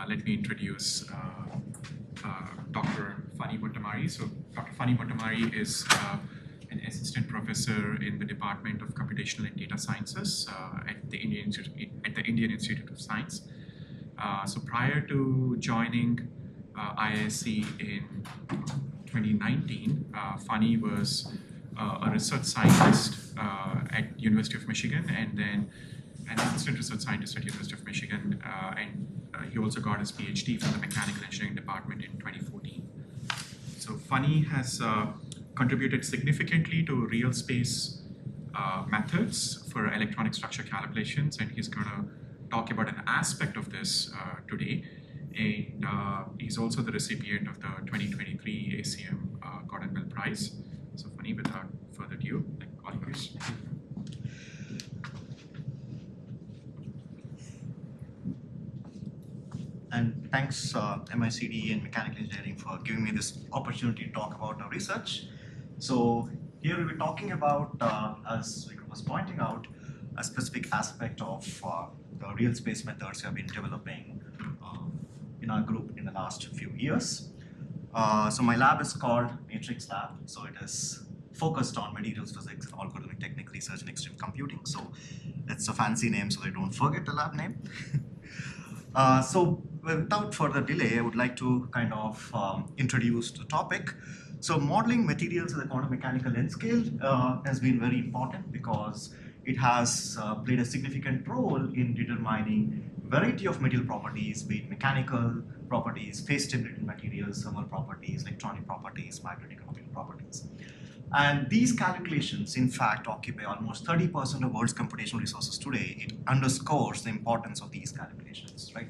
let me introduce Dr. Phani Motamarri. So Dr. Phani Motamarri is an assistant professor in the Department of Computational and Data Sciences at the Indian Institute of Science. So prior to joining IISc in 2019, Phani was a research scientist at University of Michigan, and then an assistant research scientist at University of Michigan, and he also got his PhD from the Mechanical Engineering Department in 2014. So Phani has contributed significantly to real space methods for electronic structure calculations, and he's going to talk about an aspect of this today. And he's also the recipient of the 2023 ACM Gordon Bell Prize. So Phani, without further ado, all yours. And thanks MICDE and Mechanical Engineering for giving me this opportunity to talk about our research. So here we'll be talking about, as Vikram was pointing out, a specific aspect of the real space methods we have been developing in our group in the last few years. So my lab is called Matrix Lab. So it is focused on materials physics and algorithmic technique research and extreme computing. So it's a fancy name, so I don't forget the lab name. So without further delay, I would like to kind of introduce the topic. So modeling materials at the quantum mechanical length scale has been very important because it has played a significant role in determining variety of material properties, be it mechanical properties, phase stability materials, thermal properties, electronic properties, magnetic and optical properties. And these calculations, in fact, occupy almost 30% of the world's computational resources today. It underscores the importance of these calculations, right?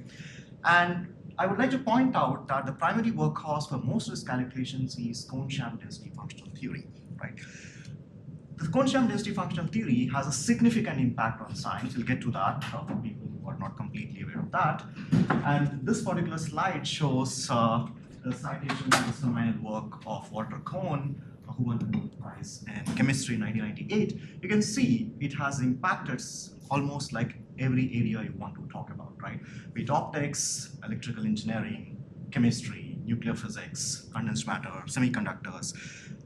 And I would like to point out that the primary workhorse for most of these calculations is Kohn-Sham density functional theory, right? The Kohn-Sham density functional theory has a significant impact on science. We'll get to that for people who are not completely aware of that. And this particular slide shows the citation to the seminal work of Walter Kohn, who won the Nobel Prize in chemistry in 1998. You can see it has impacted almost like every area you want to talk about, right? Be it optics, electrical engineering, chemistry, nuclear physics, condensed matter, semiconductors,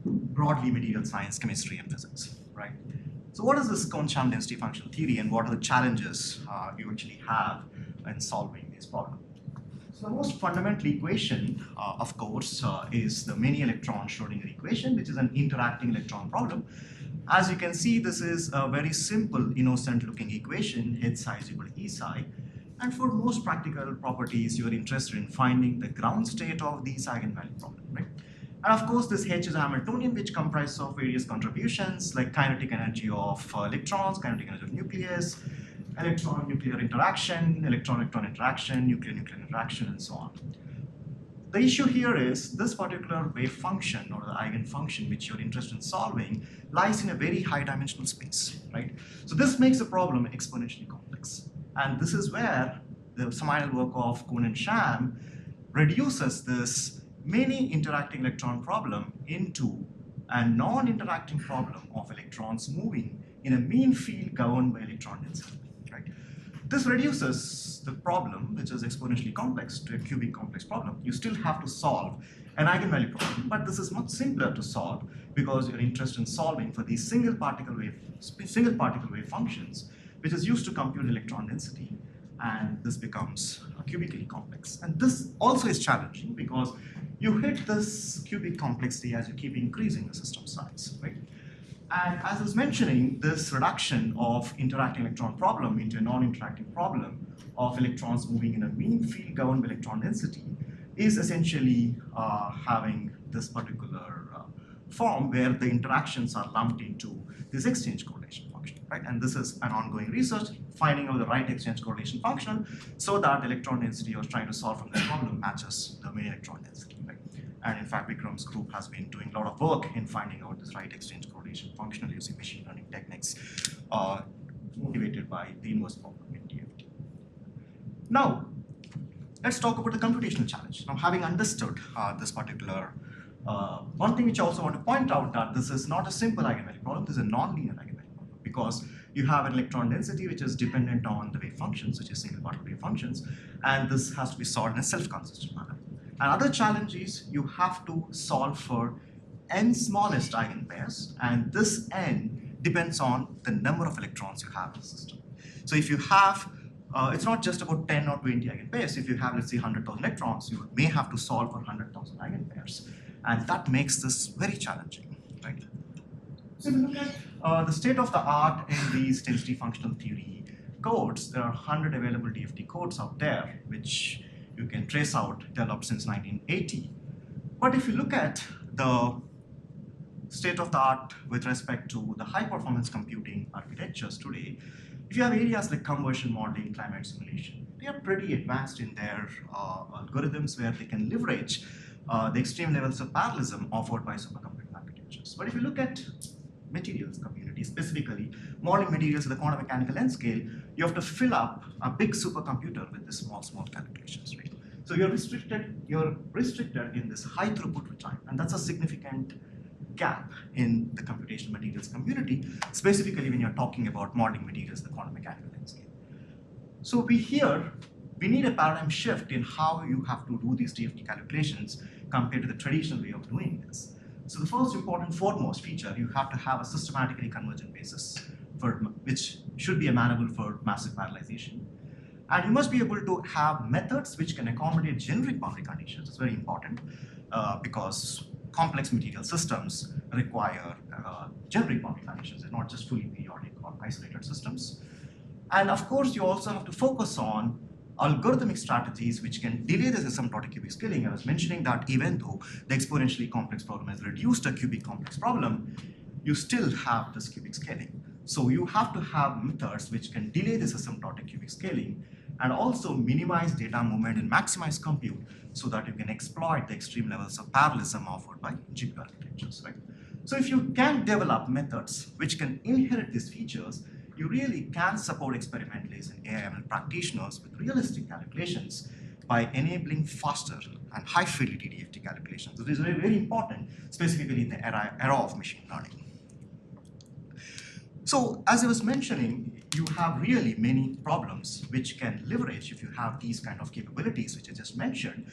broadly material science, chemistry, and physics, right? So what is this Kohn-Sham density functional theory, and what are the challenges you actually have in solving this problem? So the most fundamental equation, of course, is the many electron Schrodinger equation, which is an interacting electron problem. As you can see, this is a very simple, innocent-looking equation, H psi is equal to E psi. And for most practical properties, you are interested in finding the ground state of these eigenvalue problem, right? And of course, this H is a Hamiltonian, which comprises of various contributions like kinetic energy of electrons, kinetic energy of nucleus, electron-nuclear interaction, electron-electron interaction, nuclear-nuclear interaction, and so on. The issue here is this particular wave function or the eigenfunction which you're interested in solving lies in a very high-dimensional space, right? So this makes the problem exponentially complex. And this is where the seminal work of Kohn and Sham reduces this many interacting electron problem into a non-interacting problem of electrons moving in a mean field governed by electron density. This reduces the problem, which is exponentially complex, to a cubic complex problem. You still have to solve an eigenvalue problem, but this is much simpler to solve because you're interested in solving for these single particle wave functions, which is used to compute electron density, and this becomes cubically complex. And this also is challenging because you hit this cubic complexity as you keep increasing the system size, right? And as I was mentioning, this reduction of interacting electron problem into a non-interacting problem of electrons moving in a mean field governed by electron density is essentially having this particular form where the interactions are lumped into this exchange correlation function, right? And this is an ongoing research, finding out the right exchange correlation function so that the electron density you're trying to solve from this problem matches the mean electron density, right? And in fact, Vikram's group has been doing a lot of work in finding out this right exchange correlation function using machine learning techniques motivated by the inverse problem in TF32. Now, let's talk about the computational challenge. Now, having understood this particular, one thing which I also want to point out that this is not a simple eigenvalue problem, this is a non-linear eigenvalue problem because you have an electron density which is dependent on the wave functions, which is single particle wave functions, and this has to be solved in a self-consistent manner. Another challenge is you have to solve for n smallest eigenpairs, and this n depends on the number of electrons you have in the system. So if you have, it's not just about 10 or 20 eigenpairs. If you have, let's say, 100,000 electrons, you may have to solve for 100,000 eigenpairs, and that makes this very challenging, right? So if you look at the state of the art in these density functional theory codes, there are 100 available DFT codes out there, which you can trace out, developed since 1980. But if you look at the state of the art with respect to the high performance computing architectures today, if you have areas like conversion modeling, climate simulation, they are pretty advanced in their algorithms where they can leverage the extreme levels of parallelism offered by supercomputing architectures. But if you look at materials community, specifically modeling materials at the quantum mechanical length scale, you have to fill up a big supercomputer with this small calculations, right? So you're restricted in this high throughput time, and that's a significant gap in the computational materials community, specifically when you're talking about modeling materials at the quantum mechanical length scale. So we need a paradigm shift in how you have to do these DFT calculations compared to the traditional way of doing this. So the first important foremost feature, you have to have a systematically convergent basis which should be amenable for massive parallelization. And you must be able to have methods which can accommodate generic boundary conditions. It's very important because complex material systems require generic boundary conditions and not just fully periodic or isolated systems. And of course, you also have to focus on algorithmic strategies which can delay the asymptotic cubic scaling. I was mentioning that even though the exponentially complex problem has reduced a cubic complex problem, you still have this cubic scaling. So you have to have methods which can delay this asymptotic cubic scaling and also minimize data movement and maximize compute so that you can exploit the extreme levels of parallelism offered by GPU architectures, right? So if you can develop methods which can inherit these features, you really can support experimentalists and AI/ML practitioners with realistic calculations by enabling faster and high fidelity DFT calculations. This is very, very important, specifically in the era of machine learning. So as I was mentioning, you have really many problems which can leverage if you have these kind of capabilities, which I just mentioned,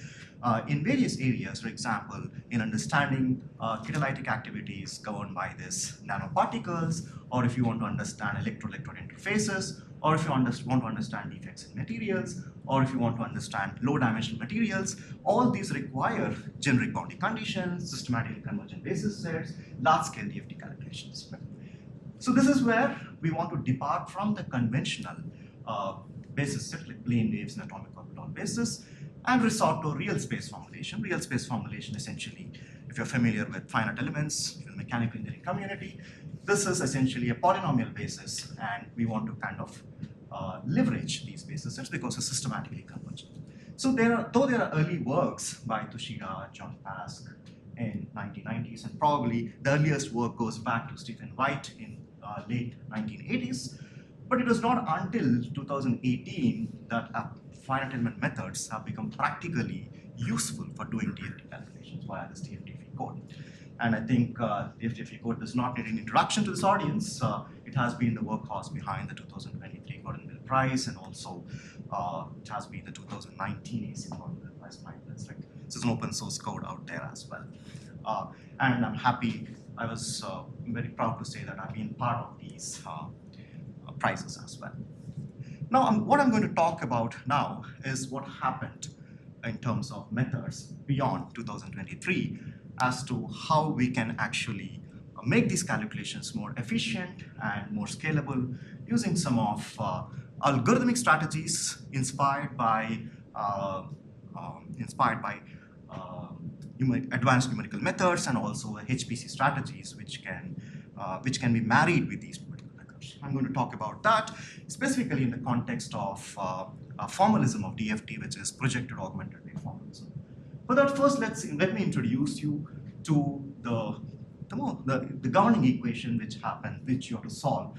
in various areas. For example, in understanding catalytic activities governed by this nanoparticles, or if you want to understand electro-electrode interfaces, or if you want to understand defects in materials, or if you want to understand low-dimensional materials, all these require generic boundary conditions, systematically convergent basis sets, large-scale DFT calculations. So this is where we want to depart from the conventional basis set like plane waves and atomic orbital basis and resort to real space formulation. Real space formulation essentially, if you're familiar with finite elements in the mechanical engineering community, this is essentially a polynomial basis, and we want to kind of leverage these basis sets because it's systematically convergent. So though there are early works by Tushida, John Pask in 1990s, and probably the earliest work goes back to Stephen White in late 1980s, but it was not until 2018 that finite element methods have become practically useful for doing DFT calculations via this DFT code. And I think the DFT code does not need an introduction to this audience. It has been the workhorse behind the 2023 Gordon Bell Prize, and also it has been the 2019 AC Gordon Bell Prize finalist. Right? So it's an open source code out there as well. And I'm happy, I was very proud to say that I've been part of these prizes as well. Now, what I'm going to talk about now is what happened in terms of methods beyond 2023 as to how we can actually make these calculations more efficient and more scalable using some of algorithmic strategies inspired by advanced numerical methods, and also HPC strategies which can be married with these numerical methods. I'm going to talk about that specifically in the context of formalism of DFT, which is projected augmented wave formalism. But that first, let me introduce you to the governing equation which you have to solve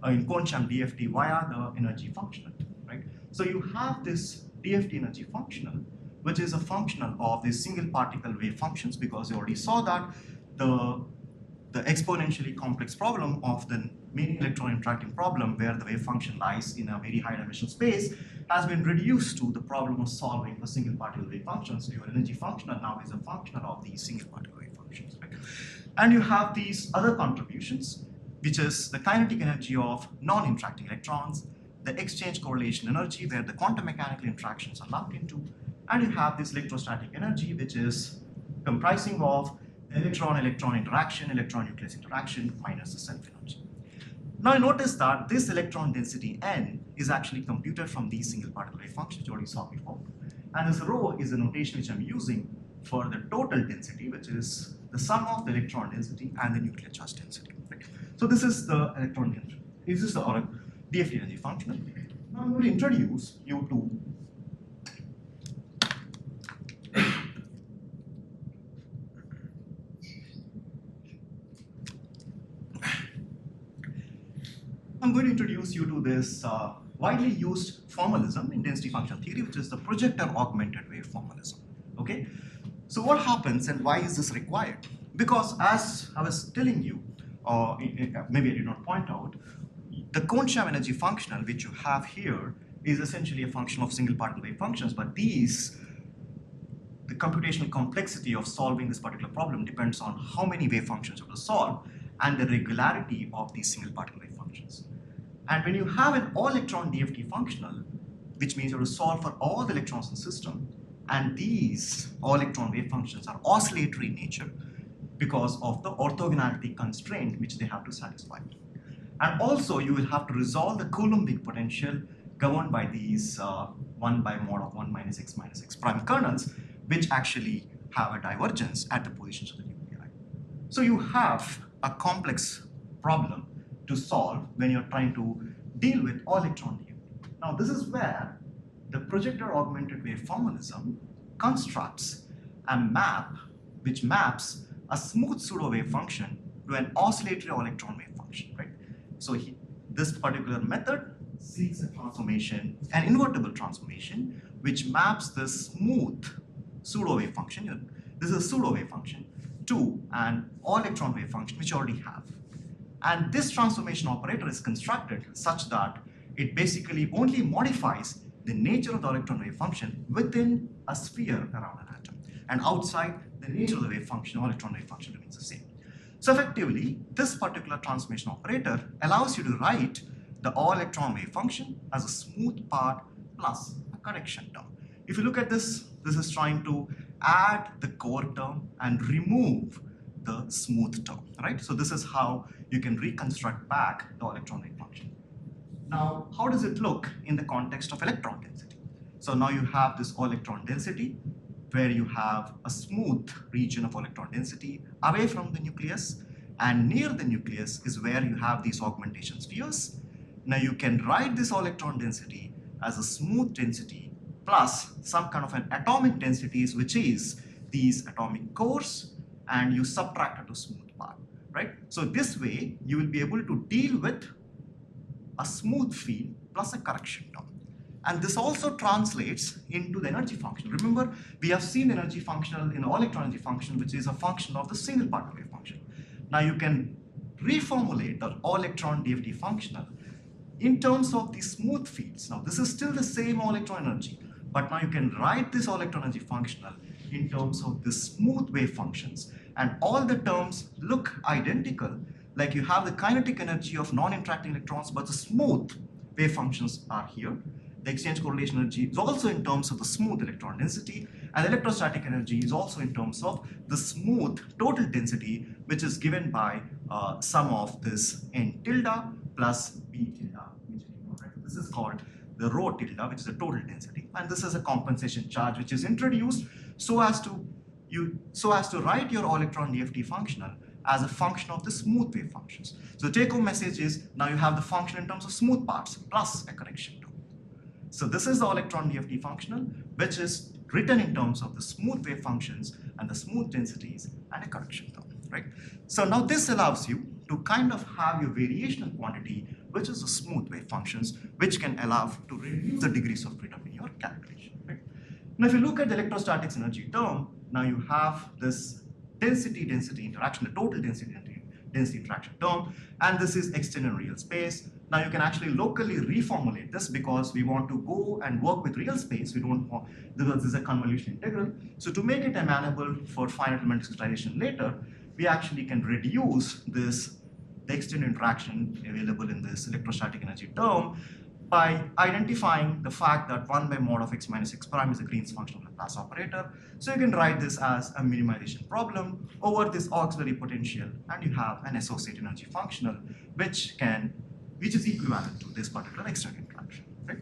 in Kohn-Sham DFT via the energy functional, right? So you have this DFT energy functional, which is a functional of these single particle wave functions, because you already saw that the the exponentially complex problem of the many electron interacting problem, where the wave function lies in a very high dimensional space, has been reduced to the problem of solving for single particle wave functions. So your energy functional now is a functional of these single particle wave functions. Right? And you have these other contributions, which is the kinetic energy of non-interacting electrons, the exchange correlation energy, where the quantum mechanical interactions are lumped into, and you have this electrostatic energy, which is comprising of electron-electron interaction, electron-nucleus interaction, minus the self-energy. Now you notice that this electron density n is actually computed from these single particle wave functions, which you already saw before. And this rho is a notation which I'm using for the total density, which is the sum of the electron density and the nuclear charge density. Right? So this is the electron density. This is the DFT energy function. Now I'm going to introduce you to this widely used formalism in density function theory, which is the projector augmented wave formalism. Okay, so what happens and why is this required? Because as I was telling you, or maybe I did not point out, the Kohn-Sham energy functional which you have here is essentially a function of single particle wave functions, but the computational complexity of solving this particular problem depends on how many wave functions you have to solve and the regularity of these single particle wave functions. And when you have an all-electron DFT functional, which means you have to solve for all the electrons in the system, and these all-electron wave functions are oscillatory in nature because of the orthogonality constraint which they have to satisfy. And also you will have to resolve the Coulombic potential governed by these 1 by mod of 1 minus x prime kernels, which actually have a divergence at the positions of the nuclei. So you have a complex problem to solve when you're trying to deal with all electron DFT. Now this is where the projector augmented wave formalism constructs a map which maps a smooth pseudo wave function to an oscillatory all electron wave function, right? So this particular method seeks a transformation, an invertible transformation, which maps the smooth pseudo wave function, this is a pseudo wave function, to an all electron wave function which you already have. And this transformation operator is constructed such that it basically only modifies the nature of the electron wave function within a sphere around an atom. And outside, the nature of the wave function, electron wave function, remains the same. So effectively, this particular transformation operator allows you to write the all electron wave function as a smooth part plus a correction term. If you look at this, this is trying to add the core term and remove the smooth term, right? So this is how you can reconstruct back the electron wave function. Now, how does it look in the context of electron density? So now you have this all electron density where you have a smooth region of electron density away from the nucleus, and near the nucleus is where you have these augmentation spheres. Now you can write this all electron density as a smooth density plus some kind of an atomic densities, which is these atomic cores, and you subtract it to smooth part, right? So this way you will be able to deal with a smooth field plus a correction term. And this also translates into the energy function. Remember, we have seen the energy functional in all electron energy function, which is a function of the single particle wave function. Now you can reformulate the all electron DFT functional in terms of the smooth fields. Now this is still the same all electron energy, but now you can write this all electron energy functional in terms of the smooth wave functions, and all the terms look identical. Like you have the kinetic energy of non-interacting electrons, but the smooth wave functions are here. The exchange correlation energy is also in terms of the smooth electron density, and the electrostatic energy is also in terms of the smooth total density, which is given by sum of this n tilde plus b tilde. This is called the rho tilde, which is the total density, and this is a compensation charge which is introduced so as to write your all electron DFT functional as a function of the smooth wave functions. So the take-home message is now you have the function in terms of smooth parts plus a correction term. So this is the electron DFT functional, which is written in terms of the smooth wave functions and the smooth densities and a correction term, right? So now this allows you to kind of have your variational quantity, which is the smooth wave functions, which can allow to reduce the degrees of freedom in your calculation, right? Now if you look at the electrostatics energy term, now you have this density interaction, the total density density interaction term, and this is extended in real space. Now you can actually locally reformulate this because we want to go and work with real space. We don't want, this is a convolution integral. So to make it amenable for finite element discretization later, we actually can reduce this, the extended interaction available in this electrostatic energy term by identifying the fact that 1 by mod of x minus x prime is a Green's functional Laplace operator. So you can write this as a minimization problem over this auxiliary potential, and you have an associated energy functional which is equivalent to this particular extended interaction, right?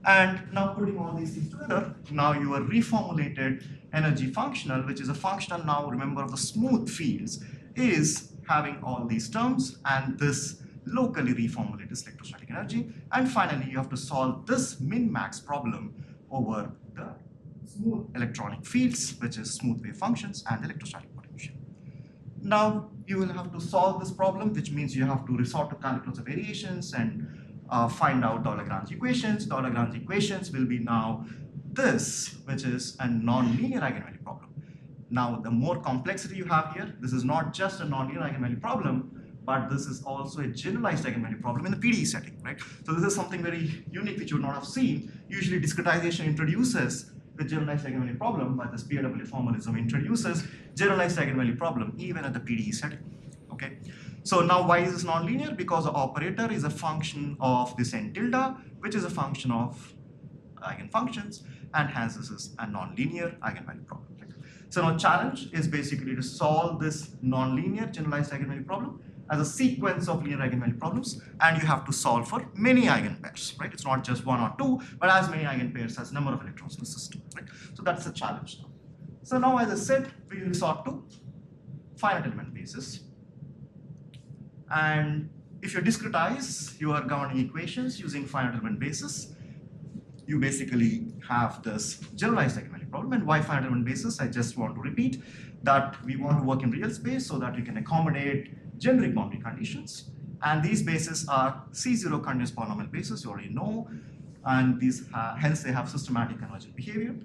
And now putting all these things together, now your reformulated energy functional, which is a functional now, remember, of the smooth fields, is having all these terms and this locally reformulate this electrostatic energy. And finally, you have to solve this min-max problem over the smooth electronic fields, which is smooth wave functions and electrostatic potential. Now, you will have to solve this problem, which means you have to resort to calculus of variations and find out the Lagrange equations. The Lagrange equations will be now this, which is a non-linear eigenvalue problem. Now, the more complexity you have here, this is not just a non-linear eigenvalue problem, but this is also a generalized eigenvalue problem in the PDE setting, right? So this is something very unique which you would not have seen. Usually discretization introduces the generalized eigenvalue problem, but this provably formalism introduces generalized eigenvalue problem even at the PDE setting, okay? So now why is this nonlinear? Because the operator is a function of this n tilde, which is a function of eigenfunctions, and hence this is a nonlinear eigenvalue problem. Right? So now challenge is basically to solve this nonlinear generalized eigenvalue problem as a sequence of linear eigenvalue problems, and you have to solve for many eigenpairs, right? It's not just one or two, but as many eigenpairs as number of electrons in the system, right? So that's the challenge now. So now, as I said, we resort to finite element basis. And if you discretize your governing equations using finite element basis, you basically have this generalized eigenvalue problem. And why finite element basis? I just want to repeat that we want to work in real space so that we can accommodate generic boundary conditions, and these bases are C0 continuous polynomial bases, you already know, and these hence they have systematic convergent behavior,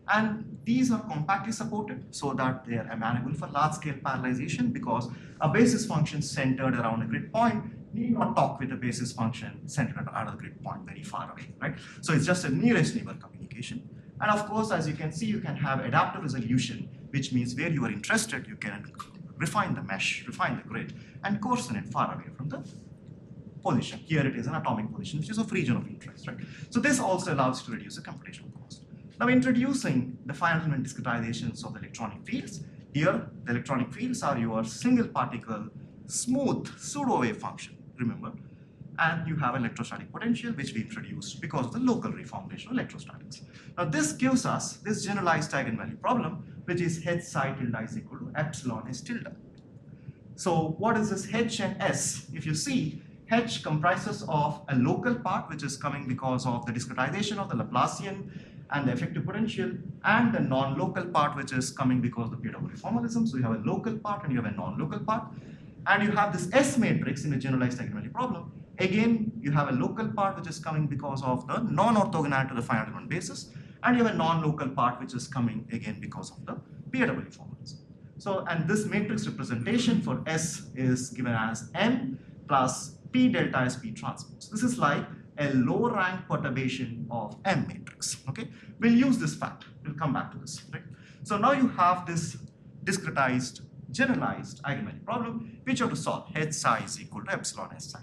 and these are compactly supported so that they are amenable for large-scale parallelization, because a basis function centered around a grid point need not talk with a basis function centered at another grid point very far away, right? So it's just a nearest neighbor communication, and of course, as you can see, you can have adaptive resolution, which means where you are interested, you can refine the mesh, refine the grid, and coarsen it far away from the position. Here it is an atomic position, which is of region of interest, right? So this also allows you to reduce the computational cost. Now, introducing the finite element discretizations of the electronic fields. Here, the electronic fields are your single particle smooth pseudo wave function, remember? And you have electrostatic potential, which we introduced because of the local reformulation of electrostatics. Now, this gives us this generalized eigenvalue problem, which is h psi tilde is equal to epsilon s tilde. So what is this h and s? If you see, h comprises of a local part, which is coming because of the discretization of the Laplacian and the effective potential, and the non-local part, which is coming because of the provably formalism. So you have a local part and you have a non-local part. And you have this S matrix in the generalized eigenvalue problem. Again, you have a local part, which is coming because of the non-orthogonality to the finite element basis. And you have a non-local part, which is coming again because of the provably formalism. So, and this matrix representation for S is given as M plus P delta S P transpose. This is like a low rank perturbation of M matrix, okay? We'll use this fact, we'll come back to this, right? So now you have this discretized, generalized eigenvalue problem, which you have to solve. H psi is equal to epsilon S psi.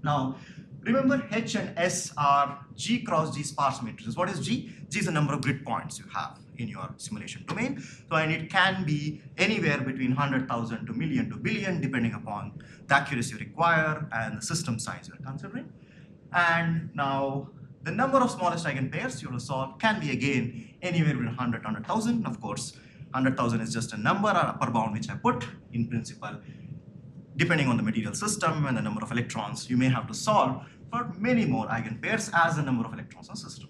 Now, remember H and S are G cross G sparse matrices. What is G? G is the number of grid points you have in your simulation domain. So, and it can be anywhere between 100,000 to million to billion, depending upon the accuracy you require and the system size you're considering. And now, the number of smallest eigenpairs you have to solve can be again anywhere between 100 to 100,000. Of course, 100,000 is just a number or upper bound which I put in principle. Depending on the material system and the number of electrons, you may have to solve for many more eigenpairs as the number of electrons in the system.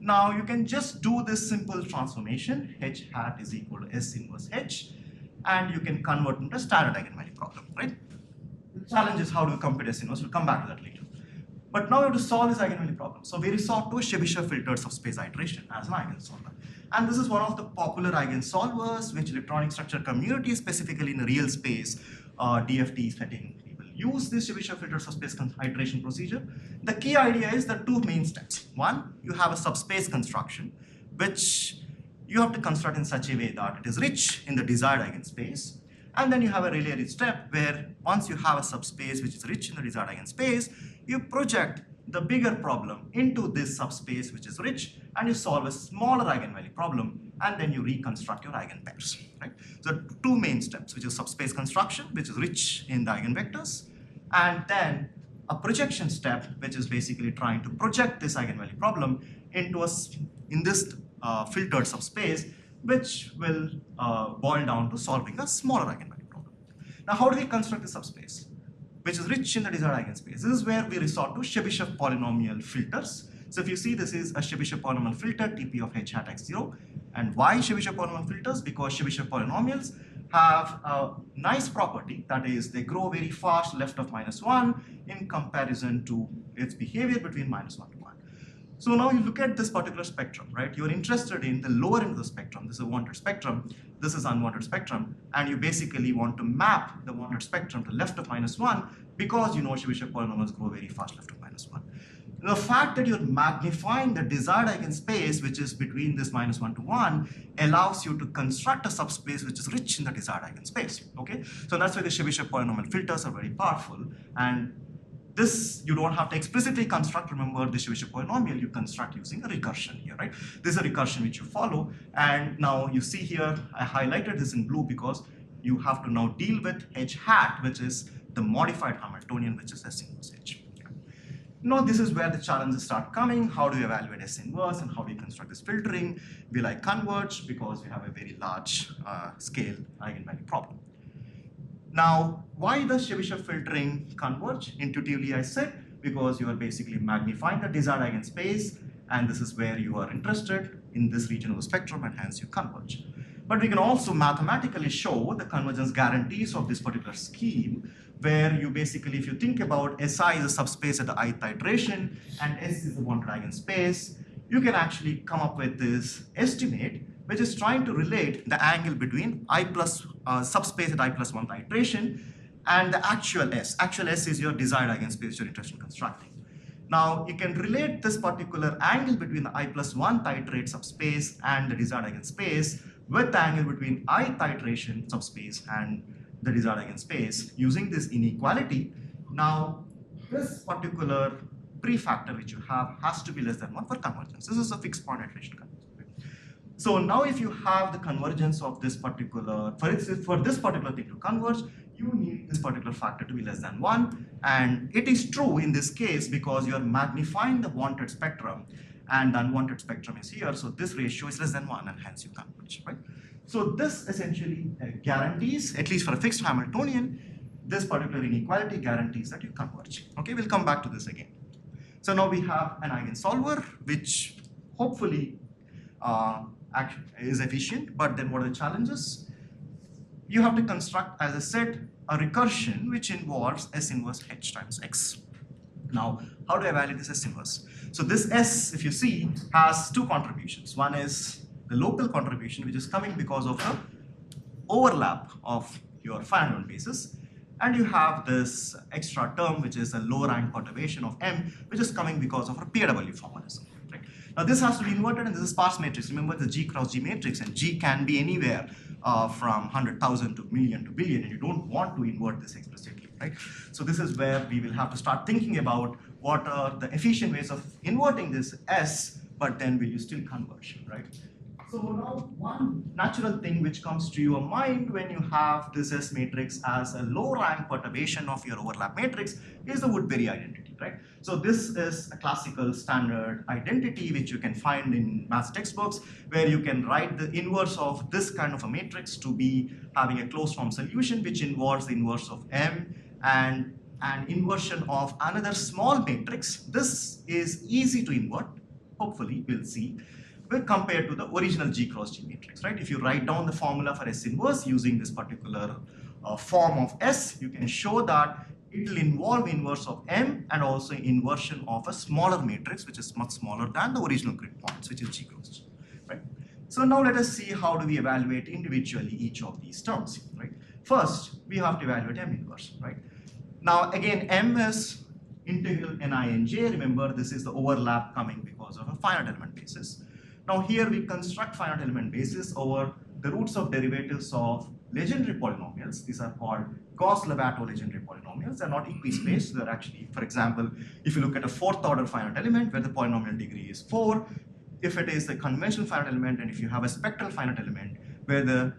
Now you can just do this simple transformation, h hat is equal to S inverse h, and you can convert into a standard eigenvalue problem, right? The challenge is how do you compute S inverse, we'll come back to that later. But now you have to solve this eigenvalue problem. So we resort to a Chebyshev Filtered Subspace Iteration as an eigensolver. And this is one of the popular eigensolvers which electronic structure community, specifically in the real space, DFT setting, we will use this Chebyshev filtered subspace iteration procedure. The key idea is the two main steps. One, you have a subspace construction, which you have to construct in such a way that it is rich in the desired eigenspace. And then you have a related step where once you have a subspace which is rich in the desired eigenspace, you project the bigger problem into this subspace which is rich, and you solve a smaller eigenvalue problem, and then you reconstruct your eigenpairs, right? So two main steps, which is subspace construction, which is rich in the eigenvectors, and then a projection step, which is basically trying to project this eigenvalue problem into in this filtered subspace, which will boil down to solving a smaller eigenvalue problem. Now, how do we construct the subspace which is rich in the desired eigenspace? This is where we resort to Chebyshev polynomial filters. So if you see, this is a Chebyshev polynomial filter, TP of h hat x0. And why Chebyshev polynomial filters? Because Chebyshev polynomials have a nice property, that is, they grow very fast left of -1 in comparison to its behavior between -1 to 1. So now you look at this particular spectrum, right? You're interested in the lower end of the spectrum. This is a wanted spectrum. This is unwanted spectrum. And you basically want to map the wanted spectrum to left of -1 because you know Chebyshev polynomials grow very fast left of -1. The fact that you're magnifying the desired eigenspace, which is between this -1 to 1, allows you to construct a subspace which is rich in the desired eigenspace, okay? So that's why the Chebyshev polynomial filters are very powerful. And this, you don't have to explicitly construct. Remember, the Chebyshev polynomial, you construct using a recursion here, right? This is a recursion which you follow. And now you see here, I highlighted this in blue because you have to now deal with h hat, which is the modified Hamiltonian, which is S inverse h. Now, this is where the challenges start coming. How do you evaluate S inverse and how do you construct this filtering? Will I converge? Because we have a very large scale eigenvalue problem. Now, why does Chebyshev filtering converge? Intuitively, I said, because you are basically magnifying the desired eigenspace, and this is where you are interested in this region of the spectrum, and hence you converge. But we can also mathematically show the convergence guarantees of this particular scheme, where you basically, if you think about SI is a subspace at the ith iteration, and S is the wanted eigenspace, you can actually come up with this estimate, which is trying to relate the angle between subspace at i+1th iteration and the actual S. Actual S is your desired eigenspace you're interested in constructing. Now, you can relate this particular angle between the i+1th iterate subspace and the desired eigenspace with the angle between ith iteration subspace and the desired eigenspace using this inequality. Now, this particular prefactor which you have has to be less than 1 for convergence. This is a fixed point iteration convergence. So now if you have the convergence of this particular, for this particular thing to converge, you need this particular factor to be less than 1. And it is true in this case because you are magnifying the wanted spectrum and the unwanted spectrum is here. So this ratio is less than 1 and hence you converge, right? So this essentially guarantees, at least for a fixed Hamiltonian, this particular inequality guarantees that you converge. Okay, we'll come back to this again. So now we have an eigensolver, which hopefully is efficient, but then what are the challenges? You have to construct, as I said, a recursion which involves S inverse h times x. Now, how do I evaluate this S inverse? So this S, if you see, has two contributions. One is the local contribution, which is coming because of the overlap of your finite basis, and you have this extra term, which is a low rank perturbation of M, which is coming because of a PW formalism. Right? Now, this has to be inverted, and this is sparse matrix. Remember the G cross G matrix, and G can be anywhere from 100,000 to million to billion, and you don't want to invert this explicitly, right? So this is where we will have to start thinking about what are the efficient ways of inverting this S, but then will you still converge, right? So now one natural thing which comes to your mind when you have this S matrix as a low rank perturbation of your overlap matrix is the Woodbury identity, right? So this is a classical standard identity which you can find in math textbooks, where you can write the inverse of this kind of a matrix to be having a closed form solution which involves the inverse of M and an inversion of another small matrix. This is easy to invert, hopefully we'll see, compared to the original G cross G matrix, right? If you write down the formula for S inverse using this particular form of S, you can show that it will involve inverse of M and also inversion of a smaller matrix, which is much smaller than the original grid points, which is G cross G, right? So now let us see how do we evaluate individually each of these terms, right? First, we have to evaluate M inverse, right? Now, again, M is integral Ni and J. Remember, this is the overlap coming because of a finite element basis. Now, here we construct finite element basis over the roots of derivatives of legendary polynomials. These are called Gauss-Levato legendary polynomials. They're not equispaced. They're actually, for example, if you look at a fourth order finite element where the polynomial degree is 4, if it is a conventional finite element, and if you have a spectral finite element where the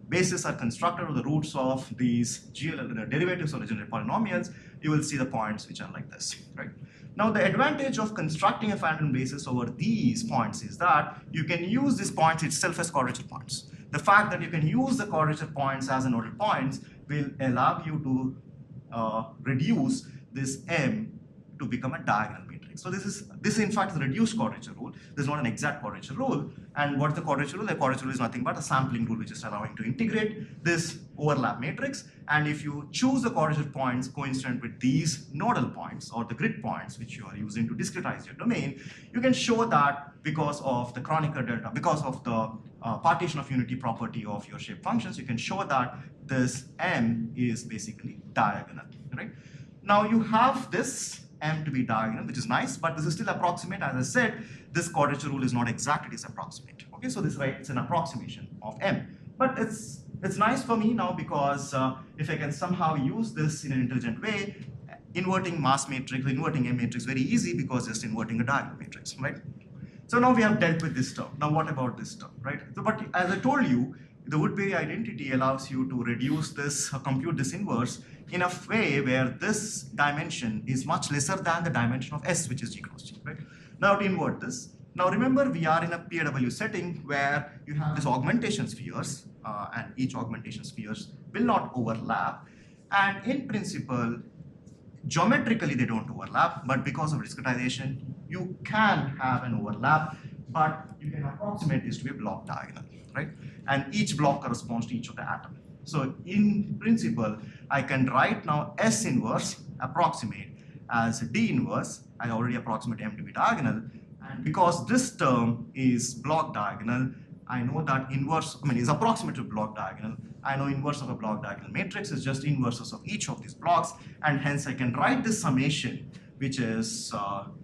bases are constructed of the roots of these derivatives of legendary polynomials, you will see the points which are like this, right? Now, the advantage of constructing a finite element basis over these points is that you can use these points itself as quadrature points. The fact that you can use the quadrature points as nodal points will allow you to reduce this M to become a diagonal matrix. So this is in fact the reduced quadrature rule. This is not an exact quadrature rule. And what's the quadrature rule? The quadrature rule is nothing but a sampling rule which is allowing to integrate this overlap matrix. And if you choose the quadrature points coincident with these nodal points or the grid points which you are using to discretize your domain, you can show that because of the Kronecker delta, because of the partition of unity property of your shape functions, you can show that this M is basically diagonal, right? Now you have this M to be diagonal, which is nice, but this is still approximate. As I said, this quadrature rule is not exact, it is approximate. Okay, so this right, it's an approximation of M. But it's nice for me now because if I can somehow use this in an intelligent way, inverting mass matrix, inverting M matrix very easy because just inverting a diagonal matrix, right? So now we have dealt with this term. Now what about this term, right? So, but as I told you, the Woodbury identity allows you to reduce this, compute this inverse in a way where this dimension is much lesser than the dimension of S, which is G cross G, right? Now to invert this. Now remember, we are in a PAW setting where you have these augmentation spheres, and each augmentation spheres will not overlap. And in principle, geometrically they don't overlap, but because of discretization, you can have an overlap, but you can approximate this to be a block diagonal, right? And each block corresponds to each of the atoms. So in principle, I can write now S inverse approximate as D inverse. I already approximate M to be diagonal. And because this term is block diagonal, I know that inverse, is approximate to block diagonal. I know inverse of a block diagonal matrix is just inverses of each of these blocks. And hence I can write this summation, which is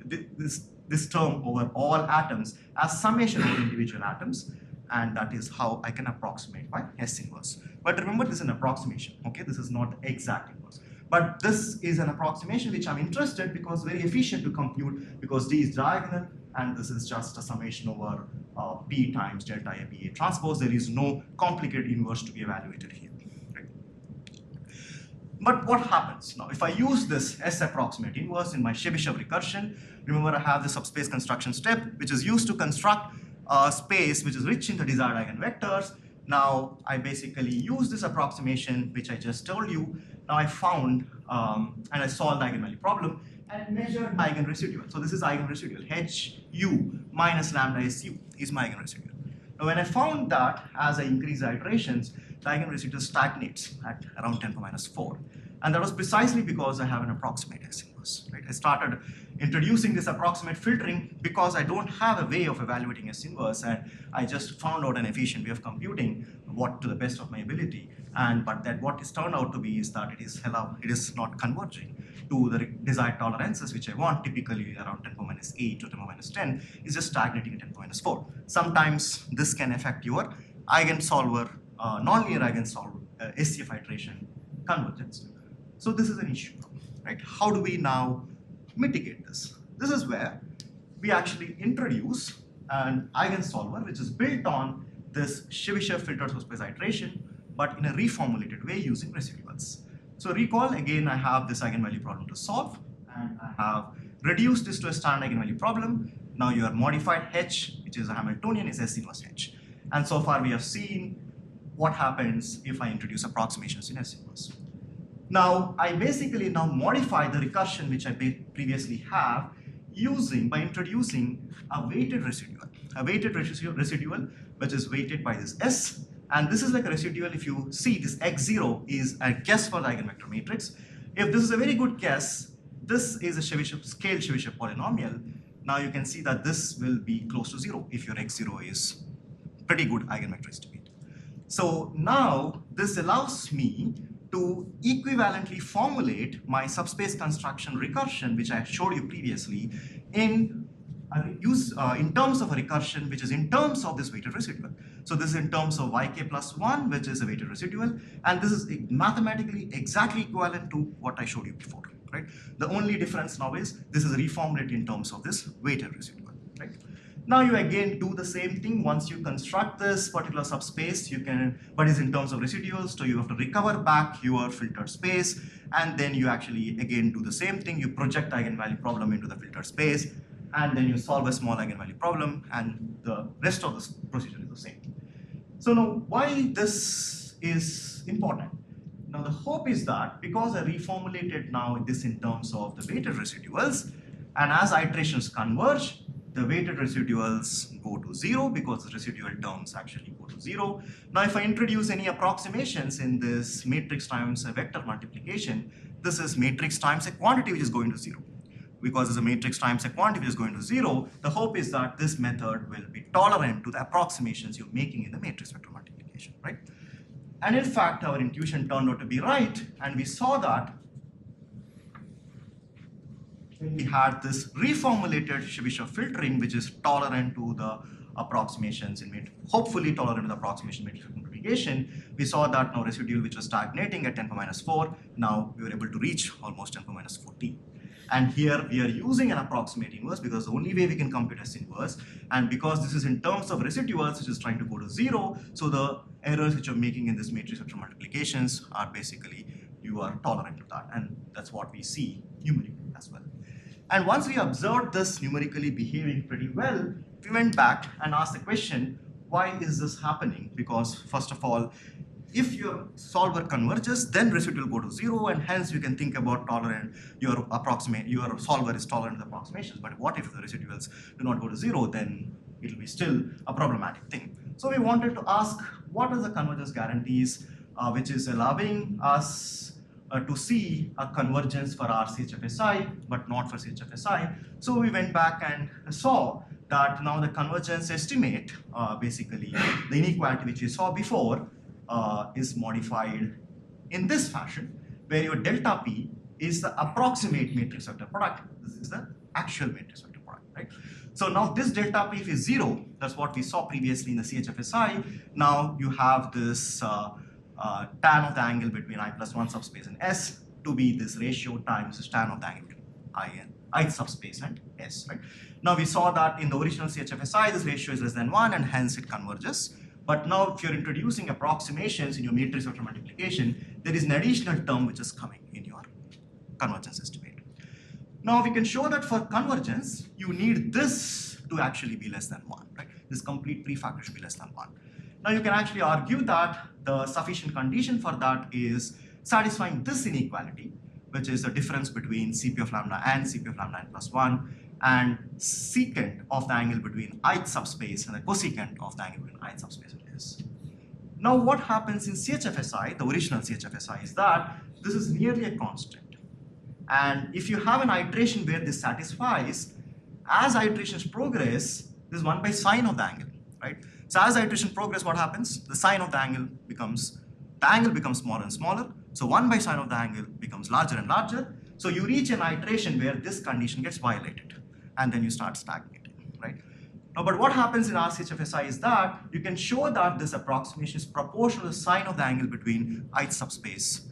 this term over all atoms as summation over individual atoms. And that is how I can approximate by S inverse. But remember, this is an approximation, okay? This is not exact inverse. But this is an approximation which I'm interested because very efficient to compute because D is diagonal and this is just a summation over P times delta A B A transpose. There is no complicated inverse to be evaluated here, right? But what happens now if I use this S approximate inverse in my Chebyshev recursion? Remember, I have the subspace construction step which is used to construct a space which is rich in the desired eigenvectors. Now I basically use this approximation which I just told you. Now I found and I solved the eigenvalue problem and measured eigenresidual. So this is eigenresidual. HU minus lambda SU is my eigenresidual. Now when I found that as I increase the iterations, the eigenresidual stagnates at around 10 to the minus 4. And that was precisely because I have an approximate S inverse, right? I started introducing this approximate filtering because I don't have a way of evaluating S inverse, and I just found out an efficient way of computing what to the best of my ability. But that what is turned out to be is that it is not converging to the desired tolerances which I want, typically around 10 to the minus 8 to 10 to the minus 10, is just stagnating at 10 to the minus 4. Sometimes this can affect your eigensolver, nonlinear eigensolver, SCF iteration convergence. So this is an issue, right? How do we now mitigate this? This is where we actually introduce an eigensolver which is built on this Chebyshev Filtered Subspace Iteration, but in a reformulated way using residuals. So recall again, I have this eigenvalue problem to solve, and I have reduced this to a standard eigenvalue problem. Now your modified H, which is a Hamiltonian, is S inverse H. And so far we have seen what happens if I introduce approximations in S inverse. Now, I basically now modify the recursion which I previously have by introducing a weighted residual. A weighted residual which is weighted by this S, and this is like a residual. If you see, this x0 is a guess for the eigenvector matrix. If this is a very good guess, this is a scale Chebyshev polynomial. Now you can see that this will be close to 0 if your x0 is pretty good eigenvector estimate. So now this allows me to equivalently formulate my subspace construction recursion, which I showed you previously, in terms of a recursion which is in terms of this weighted residual. So this is in terms of yk plus 1, which is a weighted residual, and this is mathematically exactly equivalent to what I showed you before, right? The only difference now is this is reformulated in terms of this weighted residual, right? Now you again do the same thing. Once you construct this particular subspace, you can, but it's in terms of residuals, so you have to recover back your filtered space, and then you actually again do the same thing. You project eigenvalue problem into the filtered space, and then you solve a small eigenvalue problem, and the rest of the procedure is the same. So now why this is important? Now the hope is that because I reformulated now this in terms of the weighted residuals, and as iterations converge, the weighted residuals go to 0 because the residual terms actually go to 0. Now if I introduce any approximations in this matrix times a vector multiplication, this is matrix times a quantity which is going to 0. Because it's a matrix times a quantity which is going to 0, the hope is that this method will be tolerant to the approximations you're making in the matrix vector multiplication, right? And in fact, our intuition turned out to be right, and we saw that we had this reformulated Chebyshev filtering, which is tolerant to the approximations in hopefully tolerant to the approximation matrix multiplication. We saw that now residual which was stagnating at 10 power minus 4, now we were able to reach almost 10 power minus 14. And here we are using an approximate inverse because the only way we can compute is inverse. And because this is in terms of residuals, which is trying to go to 0, so the errors which you're making in this matrix vector multiplications are basically, you are tolerant to that. And that's what we see numerically as well. And once we observed this numerically behaving pretty well, we went back and asked the question, why is this happening? Because first of all, if your solver converges, then residual go to 0, and hence you can think about tolerant, your solver is tolerant to the approximations. But what if the residuals do not go to 0, then it will be still a problematic thing. So we wanted to ask, what are the convergence guarantees which is allowing us to see a convergence for R-ChFSI, but not for ChFSI. So we went back and saw that now the convergence estimate, basically the inequality which we saw before, is modified in this fashion, where your delta P is the approximate matrix vector product. This is the actual matrix vector product, right? So now this delta P, if is 0, that's what we saw previously in the ChFSI. Now you have this tan of the angle between I plus 1 subspace and S to be this ratio times this tan of the angle between I and ith subspace and S, right? Now we saw that in the original ChFSI, this ratio is less than 1, and hence it converges. But now if you're introducing approximations in your matrix vector multiplication, there is an additional term which is coming in your convergence estimate. Now we can show that for convergence, you need this to actually be less than 1, right? This complete prefactor should be less than 1. Now you can actually argue that the sufficient condition for that is satisfying this inequality, which is the difference between Cp of lambda and Cp of lambda n plus 1, and secant of the angle between ith subspace and the cosecant of the angle between ith subspace and S. Now what happens in ChFSI, the original ChFSI, is that this is nearly a constant. And if you have an iteration where this satisfies, as iterations progress, this is 1 by sine of the angle, right? So as iteration progress, what happens? The sine of the angle becomes smaller and smaller. So 1 by sine of the angle becomes larger and larger. So you reach an iteration where this condition gets violated, and then you start stagnating, right? Now, but what happens in R-ChFSI is that you can show that this approximation is proportional to the sine of the angle between ith subspace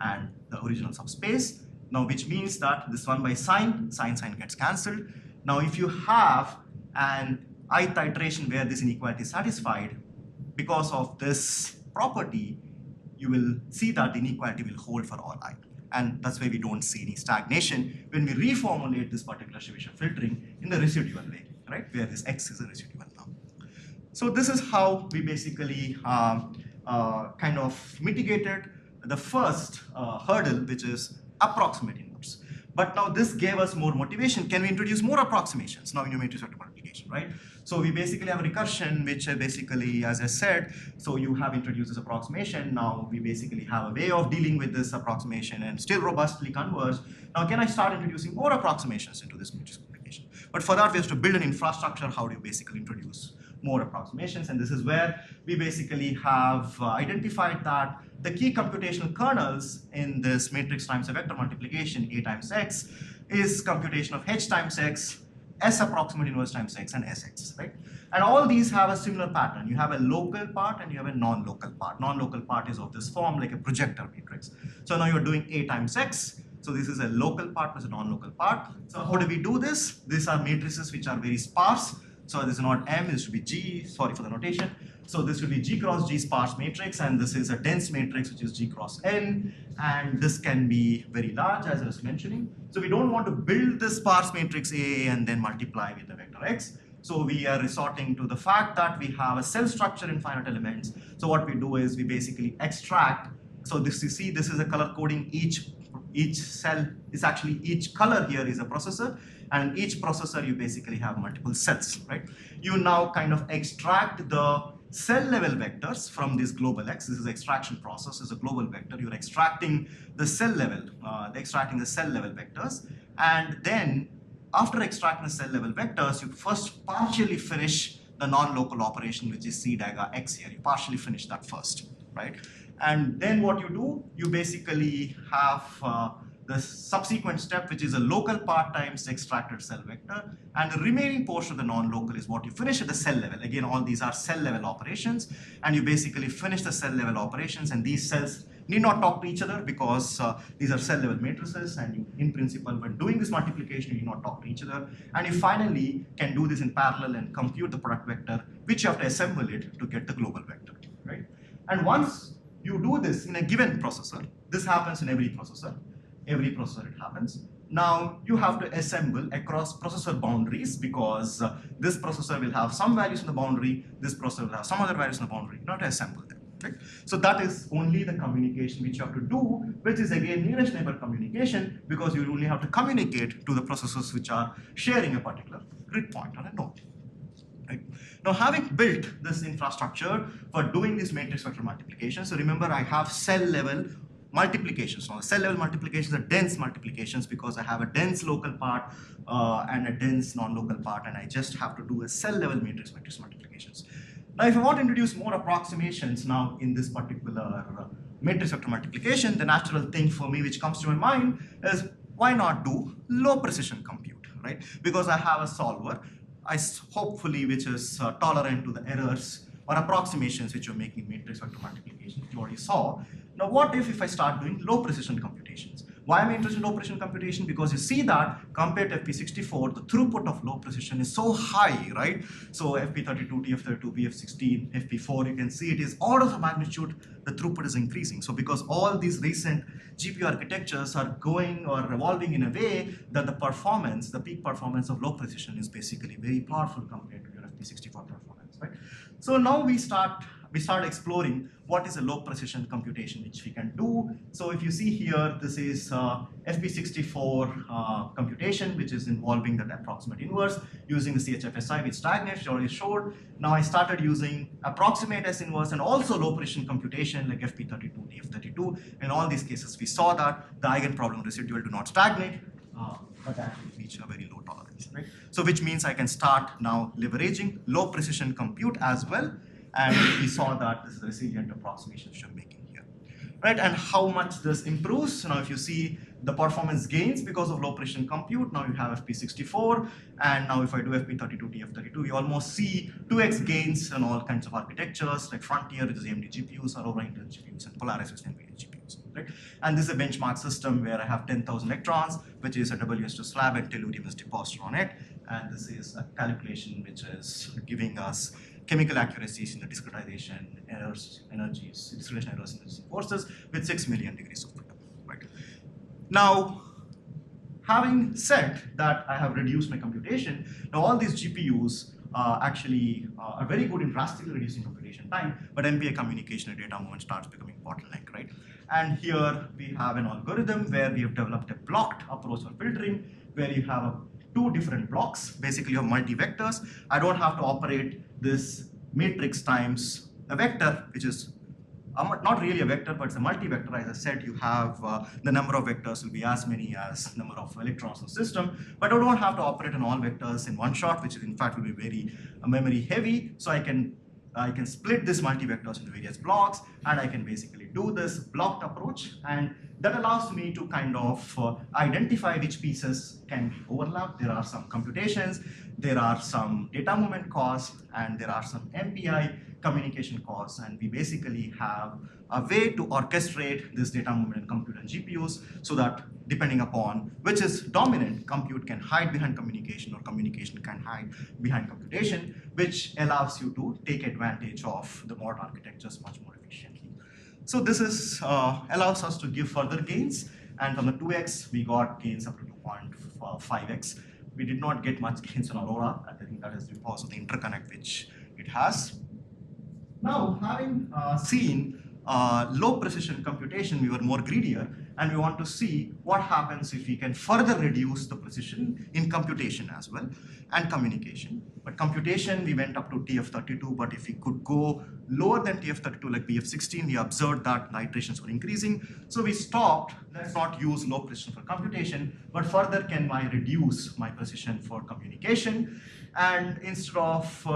and the original subspace. Now, which means that this 1 by sine gets cancelled. Now, if you have an ith iteration where this inequality is satisfied, because of this property, you will see that the inequality will hold for all I. And that's why we don't see any stagnation when we reformulate this particular Chebyshev filtering in the residual way, right? Where this X is a residual now. So this is how we basically kind of mitigated the first hurdle, which is approximate inverse. But now this gave us more motivation. Can we introduce more approximations now in your matrix vector multiplication, right? So we basically have a recursion, which basically, as I said, so you have introduced this approximation. Now we basically have a way of dealing with this approximation and still robustly converge. Now can I start introducing more approximations into this matrix multiplication? But for that, we have to build an infrastructure. How do you basically introduce more approximations. And this is where we basically have identified that the key computational kernels in this matrix times a vector multiplication A times X is computation of H times X, S approximate inverse times X, and Sx, right? And all these have a similar pattern. You have a local part and you have a non-local part. Non-local part is of this form, like a projector matrix. So now you're doing A times X. So this is a local part plus a non-local part. So how do we do this? These are matrices which are very sparse. So this is not M, this should be G, sorry for the notation. So this would be G cross G sparse matrix, and this is a dense matrix, which is G cross N, and this can be very large, as I was mentioning. So we don't want to build this sparse matrix A and then multiply with the vector X. So we are resorting to the fact that we have a cell structure in finite elements. So what we do is we basically extract. So this, you see, this is a color coding. Each cell is actually, each color here is a processor, and each processor you basically have multiple cells, right? You now kind of extract the cell level vectors from this global X. This is extraction process, is a global vector. You're extracting the cell level, vectors, and then after extracting the cell level vectors, you first partially finish the non-local operation, which is C dagger X here. You partially finish that first, right? And then what you do, you basically have the subsequent step, which is a local part times extracted cell vector, and the remaining portion of the non-local is what you finish at the cell level. Again, all these are cell level operations, and you basically finish the cell level operations, and these cells need not talk to each other because these are cell level matrices, and you, in principle, when doing this multiplication, you need not talk to each other, and you finally can do this in parallel and compute the product vector, which you have to assemble it to get the global vector, right? And once you do this in a given processor, this happens in every processor it happens. Now you have to assemble across processor boundaries because this processor will have some values in the boundary, this processor will have some other values in the boundary. You have to assemble them, right? So that is only the communication which you have to do, which is again nearest neighbor communication, because you only have to communicate to the processors which are sharing a particular grid point on a node. Right. Now, having built this infrastructure for doing this matrix vector multiplication, so remember I have cell level multiplications. Now, cell level multiplications are dense multiplications because I have a dense local part and a dense non-local part, and I just have to do a cell level matrix multiplications. Now, if I want to introduce more approximations now in this particular matrix vector multiplication, the natural thing for me which comes to my mind is why not do low precision compute, right? Because I have a solver, hopefully which is tolerant to the errors or approximations which you're making in matrix vector multiplication, which you already saw. Now, what if I start doing low precision computations? Why am I interested in low precision computation? Because you see that compared to FP64, the throughput of low precision is so high, right? So FP32, TF32, BF16, FP4, you can see it is orders of magnitude, the throughput is increasing. So because all these recent GPU architectures are going or evolving in a way that the performance, the peak performance of low precision is basically very powerful compared to your FP64 performance, right? So now we start exploring what is a low precision computation which we can do. So if you see here, this is FP64 computation, which is involving that approximate inverse using the ChFSI, which stagnates, which already showed. Now I started using approximate S inverse and also low precision computation like FP32, TF32. In all these cases, we saw that the eigenproblem residual do not stagnate, but actually reach a very low tolerance, right? So which means I can start now leveraging low precision compute as well. And we saw that this is a resilient approximation which I'm making here, right? And how much this improves. Now, if you see the performance gains because of low precision compute, now you have FP64, and now if I do FP32, TF32, we almost see 2x gains in all kinds of architectures like Frontier, which is AMD GPUs, Aurora Intel GPUs, and Polaris, which is NVIDIA GPUs, right? And this is a benchmark system where I have 10,000 electrons, which is a WS2 slab, and tellurium is deposited on it. And this is a calculation which is giving us chemical accuracies in the discretization errors, energies, discretization errors, energies, and forces with 6 million degrees of freedom, right? Now, having said that I have reduced my computation, now all these GPUs actually are very good in drastically reducing computation time, but MPA communication and data movement starts becoming bottleneck, right? And here we have an algorithm where we have developed a blocked approach for filtering, where you have two different blocks. Basically, you have multi-vectors. I don't have to operate this matrix times a vector, which is not really a vector, but it's a multi-vector. As I said, you have the number of vectors will be as many as number of electrons in the system, but I don't have to operate on all vectors in one shot, which in fact will be very memory heavy. So I can split this multi-vectors into various blocks, and I can basically do this blocked approach, and that allows me to kind of identify which pieces can be overlapped. There are some computations, there are some data movement costs, and there are some MPI communication costs, and we basically have a way to orchestrate this data movement and compute on GPUs so that depending upon which is dominant, compute can hide behind communication or communication can hide behind computation, which allows you to take advantage of the modern architectures much more efficiently. So this is allows us to give further gains, and from the 2x we got gains up to 2.5x. We did not get much gains on Aurora. I think that is because of the interconnect which it has. Now, having seen low precision computation, we were more greedier, and we want to see what happens if we can further reduce the precision in computation as well and communication. But computation, we went up to TF32, but if we could go lower than TF32 like BF16, we observed that the iterations were increasing. So we stopped. Let's not use low precision for computation, but further can I reduce my precision for communication? And instead of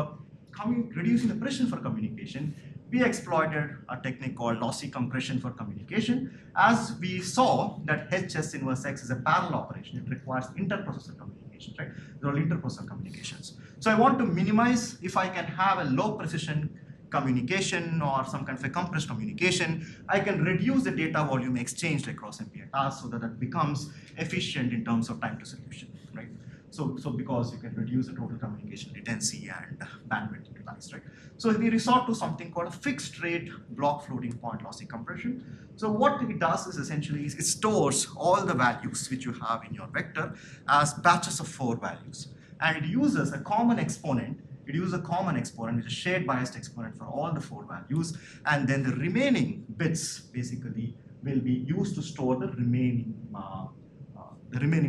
reducing the precision for communication, we exploited a technique called lossy compression for communication. As we saw that HS inverse X is a parallel operation, it requires interprocessor communication, right? There are interprocessor communications. So I want to minimize, if I can have a low precision communication or some kind of a compressed communication, I can reduce the data volume exchanged across MPI tasks so that it becomes efficient in terms of time to solution, right? So because you can reduce the total communication latency and bandwidth utilized, right? So we resort to something called a fixed rate block floating point lossy compression. So what it does is essentially it stores all the values which you have in your vector as batches of 4 values. And it uses a common exponent. It uses a common exponent, which is shared biased exponent for all the 4 values. And then the remaining bits basically will be used to store the remaining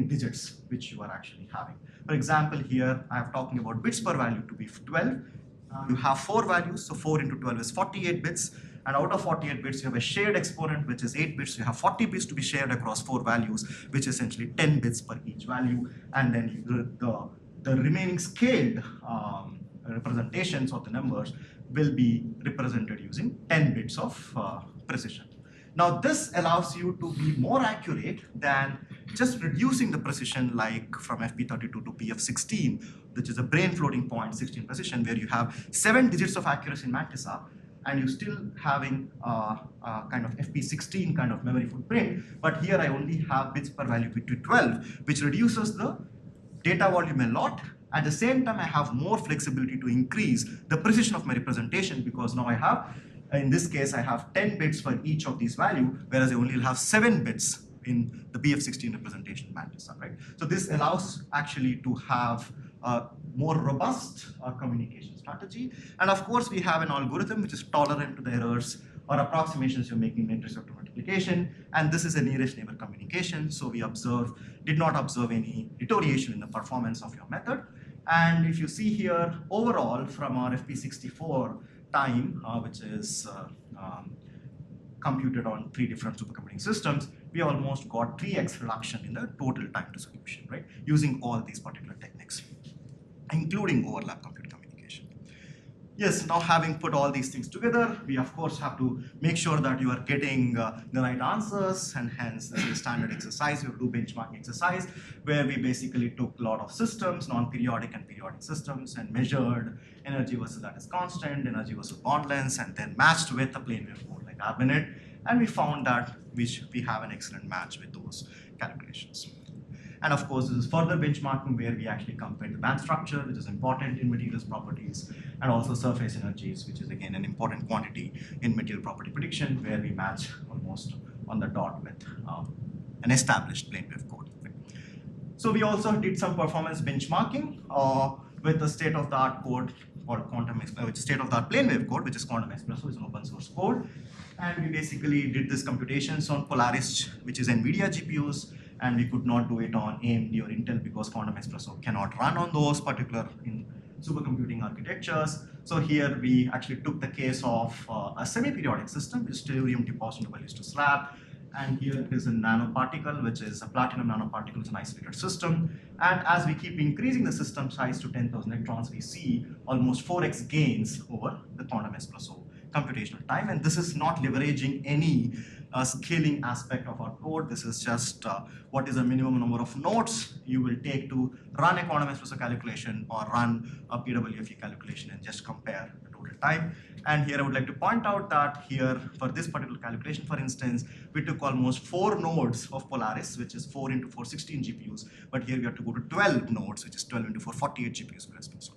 digits which you are actually having. For example, here I am talking about bits per value to be 12. You have 4 values, so 4 into 12 is 48 bits. And out of 48 bits, you have a shared exponent, which is 8 bits. You have 40 bits to be shared across 4 values, which is essentially 10 bits per each value. And then the remaining scaled representations of the numbers will be represented using 10 bits of precision. Now, this allows you to be more accurate than just reducing the precision like from FP32 to PF16, which is a brain floating point 16 precision, where you have 7 digits of accuracy in Mantissa, and you're still having kind of FP16 kind of memory footprint. But here I only have bits per value to 12, which reduces the data volume a lot. At the same time, I have more flexibility to increase the precision of my representation, because now I have, in this case, I have 10 bits for each of these values, whereas I only have 7 bits in the BF16 representation Mantissa, right? So this allows actually to have a more robust communication strategy. And of course, we have an algorithm which is tolerant to the errors or approximations you're making in matrix vector multiplication. And this is a nearest neighbor communication. So we did not observe any deterioration in the performance of your method. And if you see here, overall, from our FP64 time, which is computed on 3 different supercomputing systems, we almost got 3x reduction in the total time to solution, right? Using all these particular techniques, including overlap compute communication. Yes, now having put all these things together, we of course have to make sure that you are getting the right answers, and hence this is a standard exercise. We have to do benchmarking exercise where we basically took a lot of systems, non-periodic and periodic systems, and measured energy versus lattice constant, energy versus bond length, and then matched with a plane wave code like Abinit, and we found that we have an excellent match with those calculations. And of course, this is further benchmarking where we actually compare the band structure, which is important in materials properties, and also surface energies, which is again an important quantity in material property prediction, where we match almost on the dot with an established plane wave code. So we also did some performance benchmarking with the state-of-the-art code called quantum, which is state-of-the-art plane wave code, which is Quantum Espresso, is an open source code. And we basically did this computations on Polaris, which is NVIDIA GPUs, and we could not do it on AMD or Intel because Quantum Espresso cannot run on those particular supercomputing architectures. So here we actually took the case of a semi-periodic system, which is tellurium deposited values to slab. And here is a nanoparticle, which is a platinum nanoparticle. It's an isolated system. And as we keep increasing the system size to 10,000 electrons, we see almost 4x gains over the quantum espresso computational time. And this is not leveraging any scaling aspect of our code. This is just what is the minimum number of nodes you will take to run a quantum espresso calculation or run a PWFE calculation and just compare the total time. And here I would like to point out that here for this particular calculation, for instance, we took almost 4 nodes of Polaris, which is 4 into 4, 16 GPUs. But here we have to go to 12 nodes, which is 12 into 4, 48 GPUs per espresso.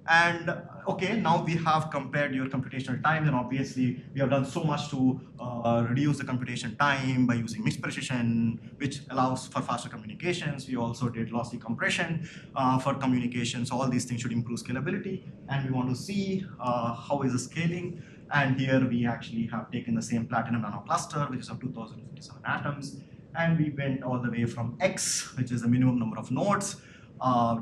And okay, now we have compared your computational time, and obviously we have done so much to reduce the computation time by using mixed precision, which allows for faster communications. We also did lossy compression for communications. All these things should improve scalability. And we want to see how is the scaling. And here we actually have taken the same platinum nanocluster, which is of 2057 atoms. And we went all the way from X, which is the minimum number of nodes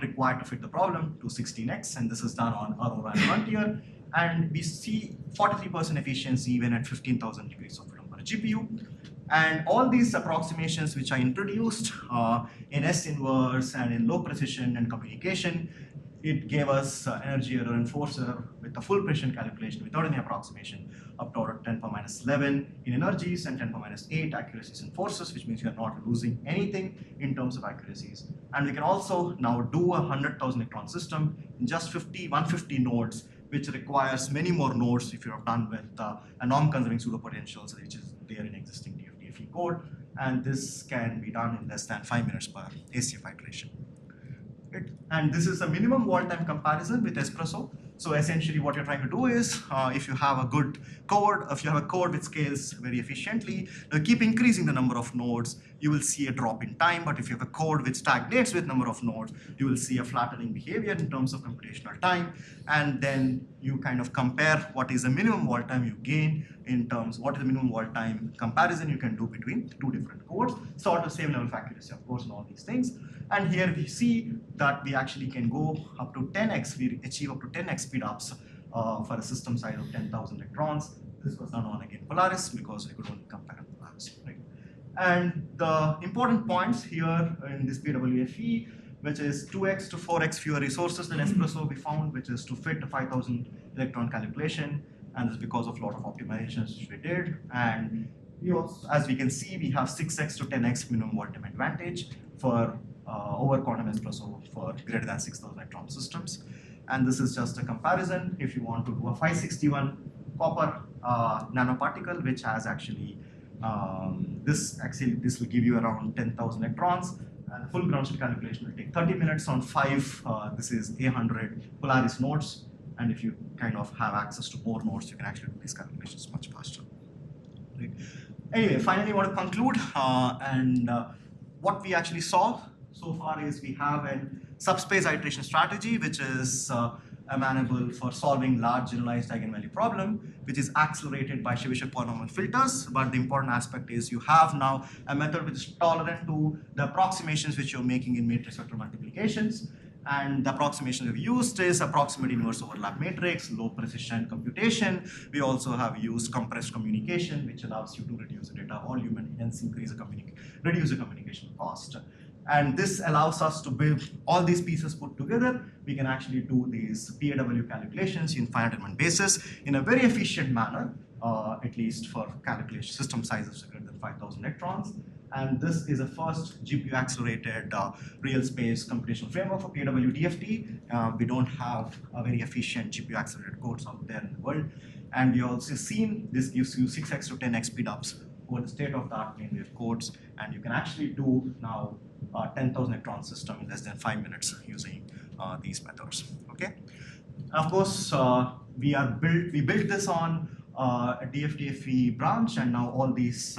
required to fit the problem, to 16x, and this is done on Aurora and Frontier. And we see 43% efficiency even at 15,000 degrees of freedom per GPU. And all these approximations which are introduced in S-inverse and in low precision and communication, it gave us energy error enforcer with a full precision calculation without any approximation up to order 10⁻11 in energies and 10⁻8 accuracies and forces, which means you are not losing anything in terms of accuracies. And we can also now do a 100,000 electron system in just 150 nodes, which requires many more nodes if you have done with a norm-conserving pseudopotentials, which is there in existing DFDFE code. And this can be done in less than 5 minutes per ACF iteration. And this is a minimum wall time comparison with espresso. So essentially what you're trying to do is, if you have a good code, if you have a code which scales very efficiently, keep increasing the number of nodes, you will see a drop in time. But if you have a code which stagnates with number of nodes, you will see a flattening behavior in terms of computational time. And then you kind of compare what is the minimum wall time you gain in terms, what is the minimum wall time comparison you can do between 2 different codes, sort of same level of accuracy, of course, and all these things. And here we see that we actually can go up to 10x, we achieve up to 10x speed ups for a system size of 10,000 electrons. This was done on again Polaris because we could only compare Polaris, right? And the important points here in this PWFE, which is 2x to 4x fewer resources than espresso we found, which is to fit a 5,000 electron calculation. And this is because of a lot of optimizations which we did. And we also, as we can see, we have 6x to 10x minimum wall time advantage for over quantum espresso for greater than 6,000 electron systems. And this is just a comparison. If you want to do a 561 copper nanoparticle, which has actually this will give you around 10,000 electrons. And full ground state calculation will take 30 minutes on 5. This is 800 Polaris nodes. And if you kind of have access to more nodes, you can actually do these calculations much faster. Right? Anyway, finally, I want to conclude. What we actually saw so far is we have a subspace iteration strategy, which is amenable for solving large generalized eigenvalue problem, which is accelerated by Chebyshev polynomial filters. But the important aspect is you have now a method which is tolerant to the approximations which you're making in matrix vector multiplications. And the approximation we've used is approximate inverse overlap matrix, low precision computation. We also have used compressed communication, which allows you to reduce the data volume and hence reduce the communication cost. And this allows us to build all these pieces put together. We can actually do these PAW calculations in finite-element basis in a very efficient manner, at least for calculation system sizes greater than 5,000 electrons. And this is a first GPU accelerated real space computational framework for PWDFT. We don't have a very efficient GPU accelerated codes out there in the world. And we also seen this gives you 6x to 10x speed ups over the state of the art plane wave codes. And you can actually do now 10,000 electron system in less than 5 minutes using these methods. Okay. And of course, we built this on a DFDFE branch, and now all these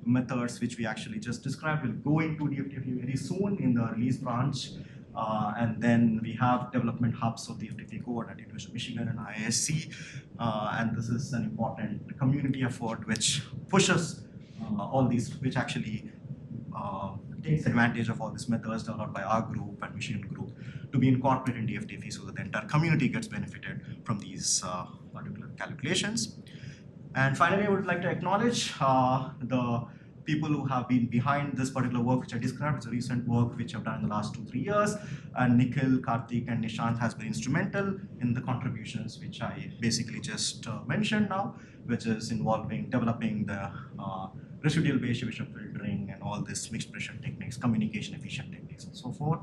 methods which we actually just described will go into DFDFE very soon in the release branch. And then we have development hubs of DFDFE code at University of Michigan and IISc. And this is an important community effort which pushes all these, which actually takes advantage of all these methods developed by our group and Michigan group to be incorporated in DFT so that the entire community gets benefited from these particular calculations. And finally, I would like to acknowledge the people who have been behind this particular work which I described. It's a recent work which I've done in the last 2-3 years. And Nikhil, Karthik, and Nishant has been instrumental in the contributions which I basically just mentioned now, which is involving developing the residual-based Chebyshev filtering and all this mixed pressure techniques, communication efficient techniques, and so forth.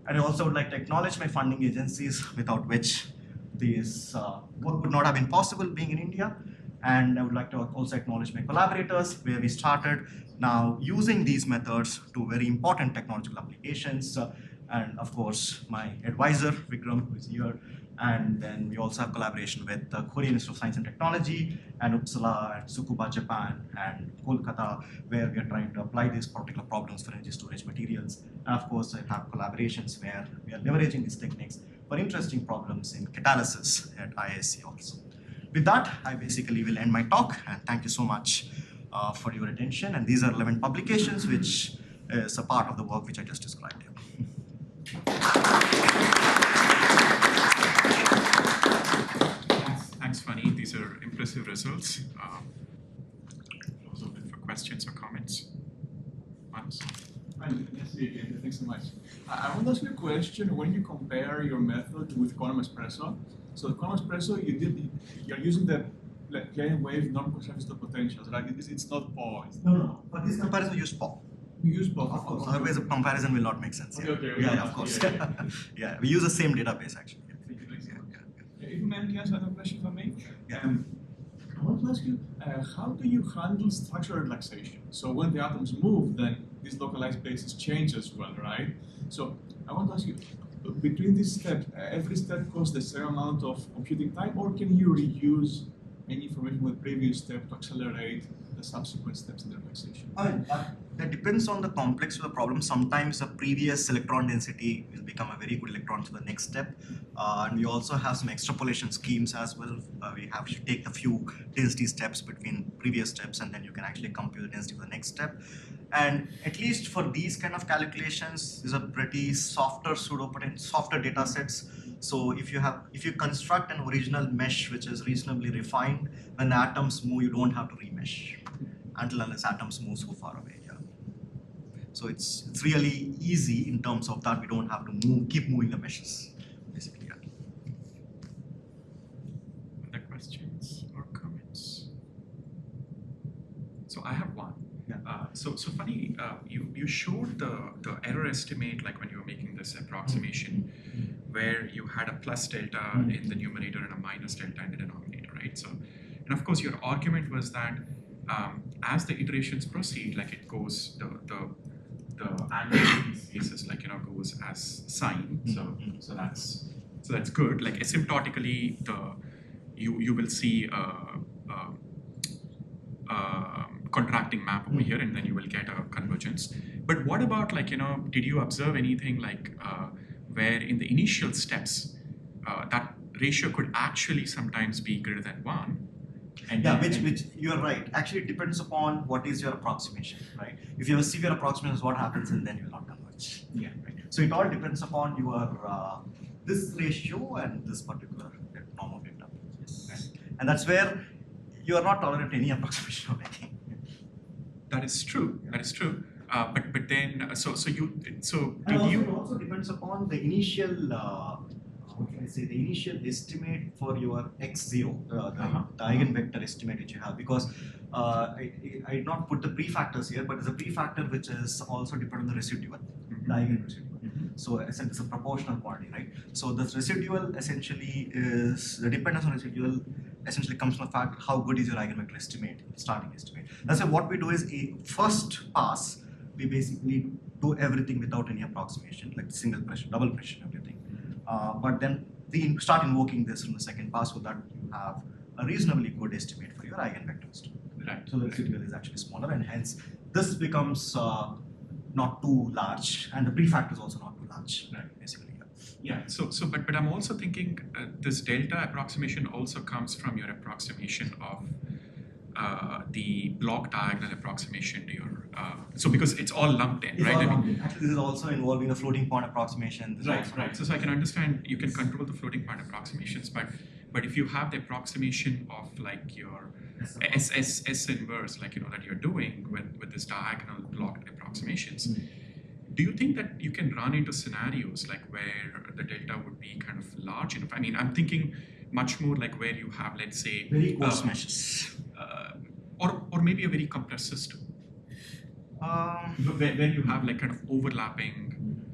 And I also would like to acknowledge my funding agencies, without which this work would not have been possible being in India. And I would like to also acknowledge my collaborators, where we started now using these methods to very important technological applications. And of course, my advisor, Vikram, who is here. And then we also have collaboration with the Korean Institute of Science and Technology, and Uppsala, and Tsukuba, Japan, and Kolkata, where we are trying to apply these particular problems for energy storage materials. And of course, I have collaborations where we are leveraging these techniques for interesting problems in catalysis at IISc also. With that, I basically will end my talk, and thank you so much for your attention. And these are relevant publications, which is a part of the work which I just described here. Thanks, Phani. These are impressive results. Also open for questions or comments. Yes, thanks so much. I want to ask you a question. When you compare your method with Kohn espresso, so the Kohn espresso, you're using the plane wave non-conservative potentials, right? It's not PO. No. For this comparison, we use PO. You use PO. Of course. Otherwise, the comparison will not make sense. Okay. Yeah, of course. Yeah, we use the same database actually. If you may ask another question for me. Yeah. I want to ask you, how do you handle structural relaxation? So when the atoms move, then this localized basis change as well, right? So I want to ask you, between these steps, every step costs the same amount of computing time, or can you reuse any information from the previous step to accelerate the subsequent steps in the relaxation? That depends on the complexity of the problem. Sometimes the previous electron density will become a very good electron for the next step. And we also have some extrapolation schemes as well. We have to take a few density steps between previous steps, and then you can actually compute the density for the next step. And at least for these kind of calculations, these are pretty softer softer data sets. So if you construct an original mesh which is reasonably refined, when the atoms move, you don't have to remesh until unless atoms move so far away. Yeah. So it's really easy in terms of that. We don't have to keep moving the meshes, basically. Yeah. Other questions or comments? So I have one. Yeah. So Phani, you showed the error estimate, like when you were making this approximation, where you had a plus delta in the numerator and a minus delta in the denominator, right? So, and of course your argument was that as the iterations proceed, like it goes, the angle in these cases, like, goes as sine. So that's good. Like asymptotically, you will see contracting map over here, and then you will get a convergence. But what about, like, did you observe anything like where in the initial steps that ratio could actually sometimes be greater than 1? And yeah, which you're right. Actually, it depends upon what is your approximation, right? If you have a severe approximation, what happens, and then you will not converge. Yeah. Right. So it all depends upon your this ratio and this particular norm of data. Yes. Right. And that's where you are not tolerant to any approximation of anything. That is true. Yeah. That is true. But then it also depends upon the initial the initial estimate for your x0, the eigenvector estimate which you have, because I did not put the prefactors here, but there's a prefactor which is also dependent on the residual, the eigenresidual. So essentially it's a proportional quantity, right? So this residual essentially is the dependence on residual essentially comes from the fact how good is your eigenvector estimate, starting estimate. That's why what we do is a first pass, we basically do everything without any approximation, like single pressure, double pressure, everything. But then we start invoking this from the second pass so that you have a reasonably good estimate for your eigenvector estimate. Right. So the residual is actually smaller, and hence this becomes not too large, and the prefactor is also not too large, right? Basically. Yeah. But I'm also thinking this delta approximation also comes from your approximation of the block diagonal approximation to your So because it's all lumped in, right? Actually, this is also involving the floating point approximation. Right. So I can understand you can control the floating point approximations, but if you have the approximation of like your S inverse, like that you're doing with this diagonal blocked approximations, do you think that you can run into scenarios like where the delta would be kind of large enough? I mean, I'm thinking much more like where you have, let's say, very coarse meshes, or maybe a very compressed system. Where you have like kind of overlapping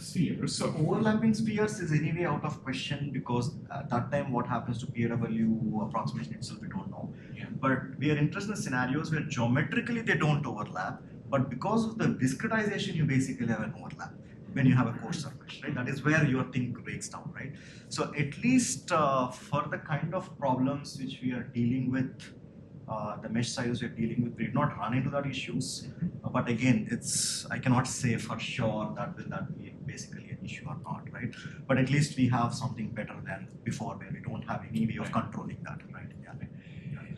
spheres. So overlapping spheres is anyway out of question, because at that time what happens to PW approximation itself we don't know. Yeah. But we are interested in scenarios where geometrically they don't overlap, but because of the discretization you basically have an overlap when you have a coarse surface, right? That is where your thing breaks down, right? So at least for the kind of problems which we are dealing with, the mesh sizes we're dealing with, we did not run into that issues. But again, I cannot say for sure that will that be basically an issue or not, right? But at least we have something better than before, where we don't have any way of controlling that, right? Yeah.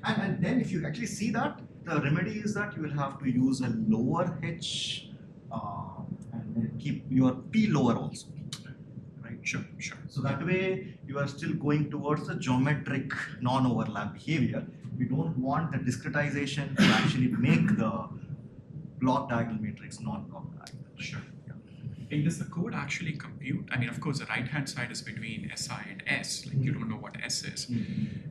And then if you actually see that, the remedy is that you will have to use a lower H and then keep your P lower also. Right? Sure. So that way you are still going towards the geometric non-overlap behavior. We don't want the discretization to actually make the block diagonal matrix non-block diagonal. Sure. And does the code actually compute? I mean, of course, the right-hand side is between SI and S. Like you don't know what S is,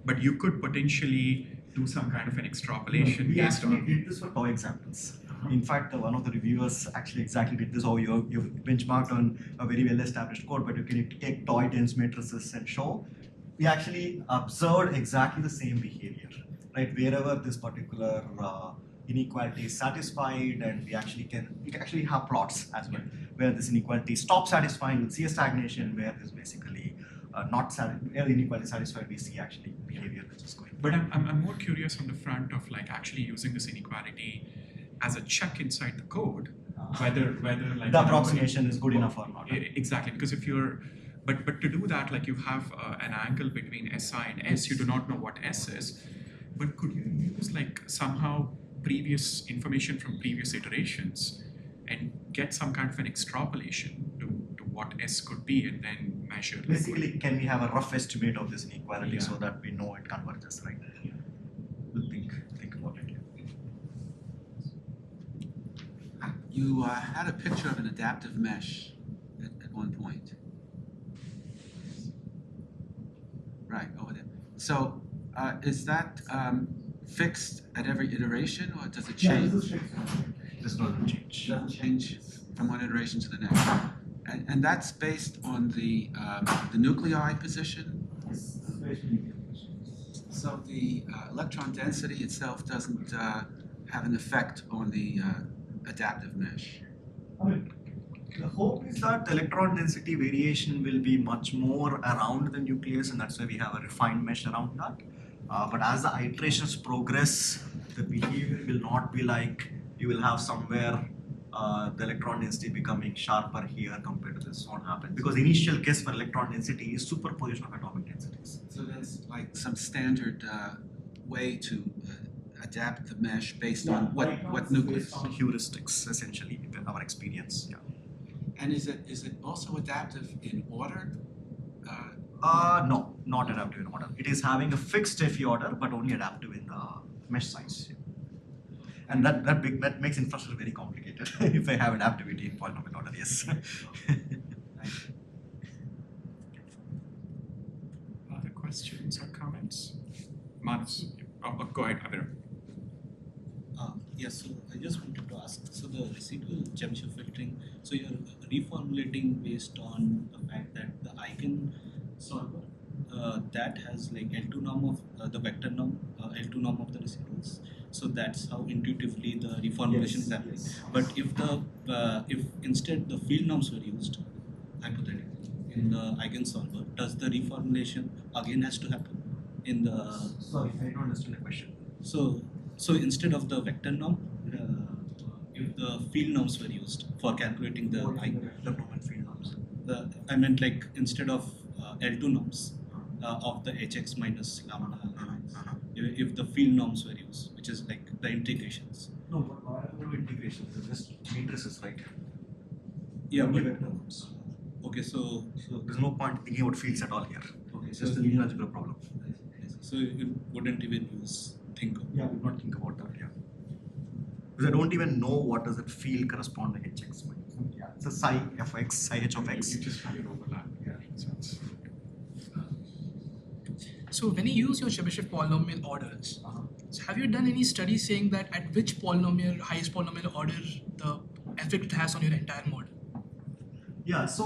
but you could potentially do some kind of an extrapolation. We actually did this for toy examples. In fact, one of the reviewers actually exactly did this. You've benchmarked on a very well-established code, but you can take toy dense matrices and show. We actually observed exactly the same behavior, right? Wherever this particular inequality is satisfied, and we can actually have plots as well, where this inequality stops satisfying, we'll see a stagnation. Where this basically where the inequality is satisfied, we see actually behavior which is going. But I'm more curious on the front of like actually using this inequality as a check inside the code, whether like the approximation is good enough or not. Exactly, because if you're but to do that, like you have an angle between SI and S, you do not know what S is, but could you use like somehow previous information from previous iterations and get some kind of an extrapolation to what S could be, and then measure? Basically, can we have a rough estimate of this inequality so that we know it converges, right? Yeah. We'll think about it. You had a picture of an adaptive mesh at one point. Right, over there. So is that fixed at every iteration, or does it change? This doesn't change. Doesn't change from one iteration to the next. And that's based on the nuclei position? So the electron density itself doesn't have an effect on the adaptive mesh. I mean, the hope is that the electron density variation will be much more around the nucleus, and that's why we have a refined mesh around that. But as the iterations progress, the behavior will not be like you will have somewhere the electron density becoming sharper here compared to this. Won't happen, because the initial guess for electron density is superposition of atomic densities. So there's like some standard way to adapt the mesh based on what nucleus? Based on heuristics, essentially, in our experience. Yeah. And is it also adaptive in order? No, not adaptive in order. It is having a fixed FE order, but only adaptive in the mesh size. And that makes infrastructure very complicated if I have adaptivity in polynomial order, yes. Other questions or comments? Manas, go ahead, Abhirav. Yes, so I just wanted to ask, so the residual Chebyshev filtering, so you're reformulating based on the fact that the eigensolver that has like L2 norm of the vector norm, L2 norm of the residuals. So that's how intuitively the reformulation is happening. Yes. But if instead the field norms were used, hypothetically, in the eigensolver, does the reformulation again has to happen in the? Sorry, I don't understand the question. So instead of the vector norm, if the field norms were used for calculating the field norms. I meant like instead of L2 norms of the hx minus lambda, if the field norms were used, which is like the integrations. No, but why no integration? It's just matrices, right? Yeah, Only but vector terms. okay, so So there's no point thinking about fields at all here. okay, It's so just a linear algebra problem. so you wouldn't even think of. Yeah, we would not think about that, yeah. Because I don't even know what does that field correspond to hx. Yeah, it's a psi f x, psi h of x. You just have your overlap. Yeah. So it's, So when you use your Chebyshev polynomial orders, so have you done any study saying that at which polynomial, highest polynomial order, the effect it has on your entire model? Yeah, so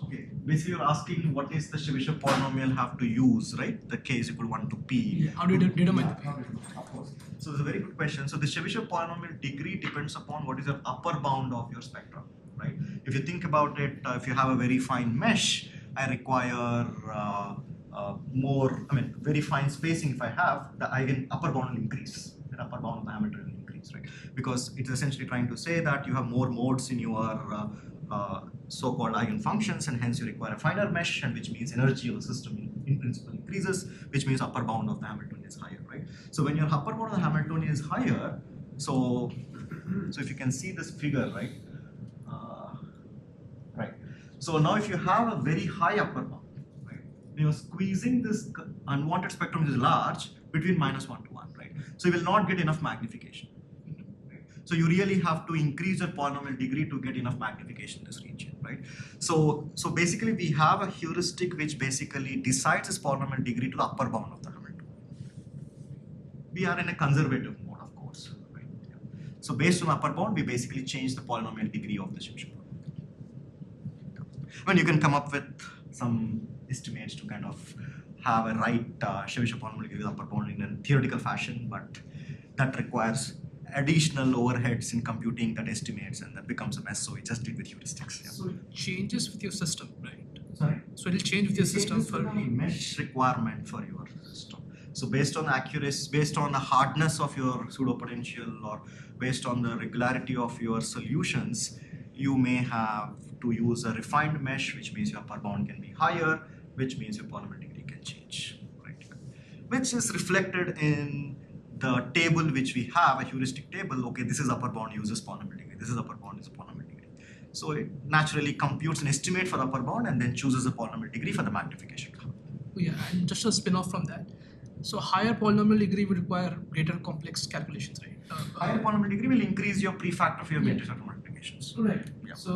okay, basically you're asking what is the Chebyshev polynomial have to use, right? The k is equal to 1 to p. Yeah, how do you determine the Of course. So it's a very good question. So the Chebyshev polynomial degree depends upon what is the upper bound of your spectrum, right? If you think about it, if you have a very fine mesh, I require very fine spacing. If I have, the upper bound will increase. The upper bound of the Hamiltonian will increase, right? Because it's essentially trying to say that you have more modes in your so-called eigenfunctions, and hence you require a finer mesh, and which means energy of the system in principle increases, which means upper bound of the Hamiltonian is higher, right? So when your upper bound of the Hamiltonian is higher, so if you can see this figure, right? Right. So now if you have a very high upper bound, right? You are squeezing this unwanted spectrum, which is large, between -1 to 1, right? So you will not get enough magnification. So you really have to increase your polynomial degree to get enough magnification in this region, right? So basically we have a heuristic which basically decides this polynomial degree to the upper bound of the Hamiltonian. We are in a conservative mode, of course, right? Yeah. So based on upper bound, we basically change the polynomial degree of the Chebyshev polynomial. When you can come up with some estimates to kind of have a right Chebyshev polynomial degree with upper bound in a theoretical fashion, but that requires additional overheads in computing that estimates, and that becomes a mess. So we just did with heuristics. Yeah. So it changes with your system, right? Sorry? So it'll change with your system for mesh requirement for your system. So based on the accuracy, based on the hardness of your pseudo potential, or based on the regularity of your solutions, you may have to use a refined mesh, which means your upper bound can be higher, which means your polynomial degree can change, right? Which is reflected in the table which we have, a heuristic table. Okay, this is upper bound uses polynomial degree, this is upper bound is polynomial degree. So it naturally computes an estimate for the upper bound and then chooses a polynomial degree for the magnification. Yeah, and just a spin-off from that. So higher polynomial degree would require greater complex calculations, right? Higher polynomial degree will increase your prefactor for your matrix multiplications. Correct. Yeah. So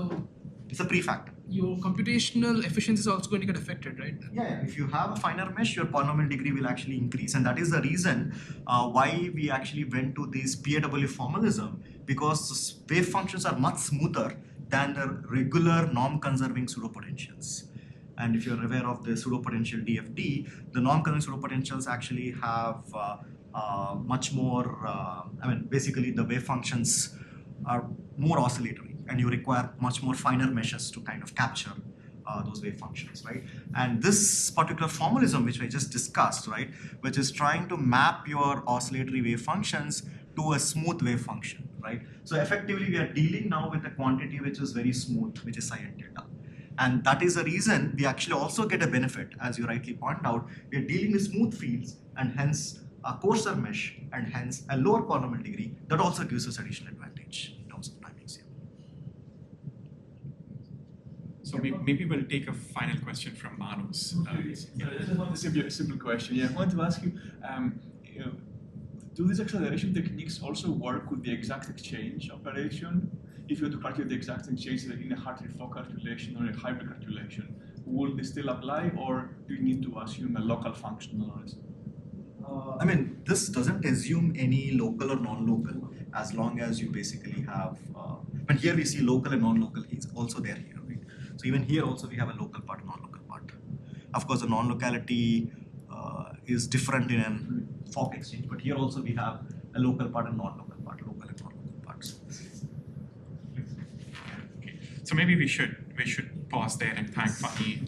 It's a prefactor. your computational efficiency is also going to get affected, right? Yeah, if you have a finer mesh, your polynomial degree will actually increase, and that is the reason why we actually went to this PAW formalism, because wave functions are much smoother than the regular norm-conserving pseudopotentials. And if you're aware of the pseudopotential DFT, the norm-conserving pseudopotentials actually have much more, basically the wave functions are more oscillatory, and you require much more finer meshes to kind of capture those wave functions, right? And this particular formalism, which I just discussed, right, which is trying to map your oscillatory wave functions to a smooth wave function, right? So effectively, we are dealing now with a quantity which is very smooth, which is psi and theta. And that is the reason we actually also get a benefit, as you rightly point out. We are dealing with smooth fields, and hence a coarser mesh, and hence a lower polynomial degree. That also gives us additional advantage in terms of timings here. so maybe we'll take a final question from Manus. A simple question. Yeah, I want to ask you, do these acceleration techniques also work with the exact exchange operation? If you were to calculate the exact exchange in a Hartree-Fock calculation or a hybrid calculation, will they still apply, or do you need to assume a local function knowledge? This doesn't assume any local or non-local, as long as you basically have, but here we see local and non-local is also there here, right? So even here also we have a local part, non-local part. Of course, the non-locality is different in a Fock exchange, but here also we have a local part and non-local part, local and non-local parts. So maybe we should pause there and thank Phani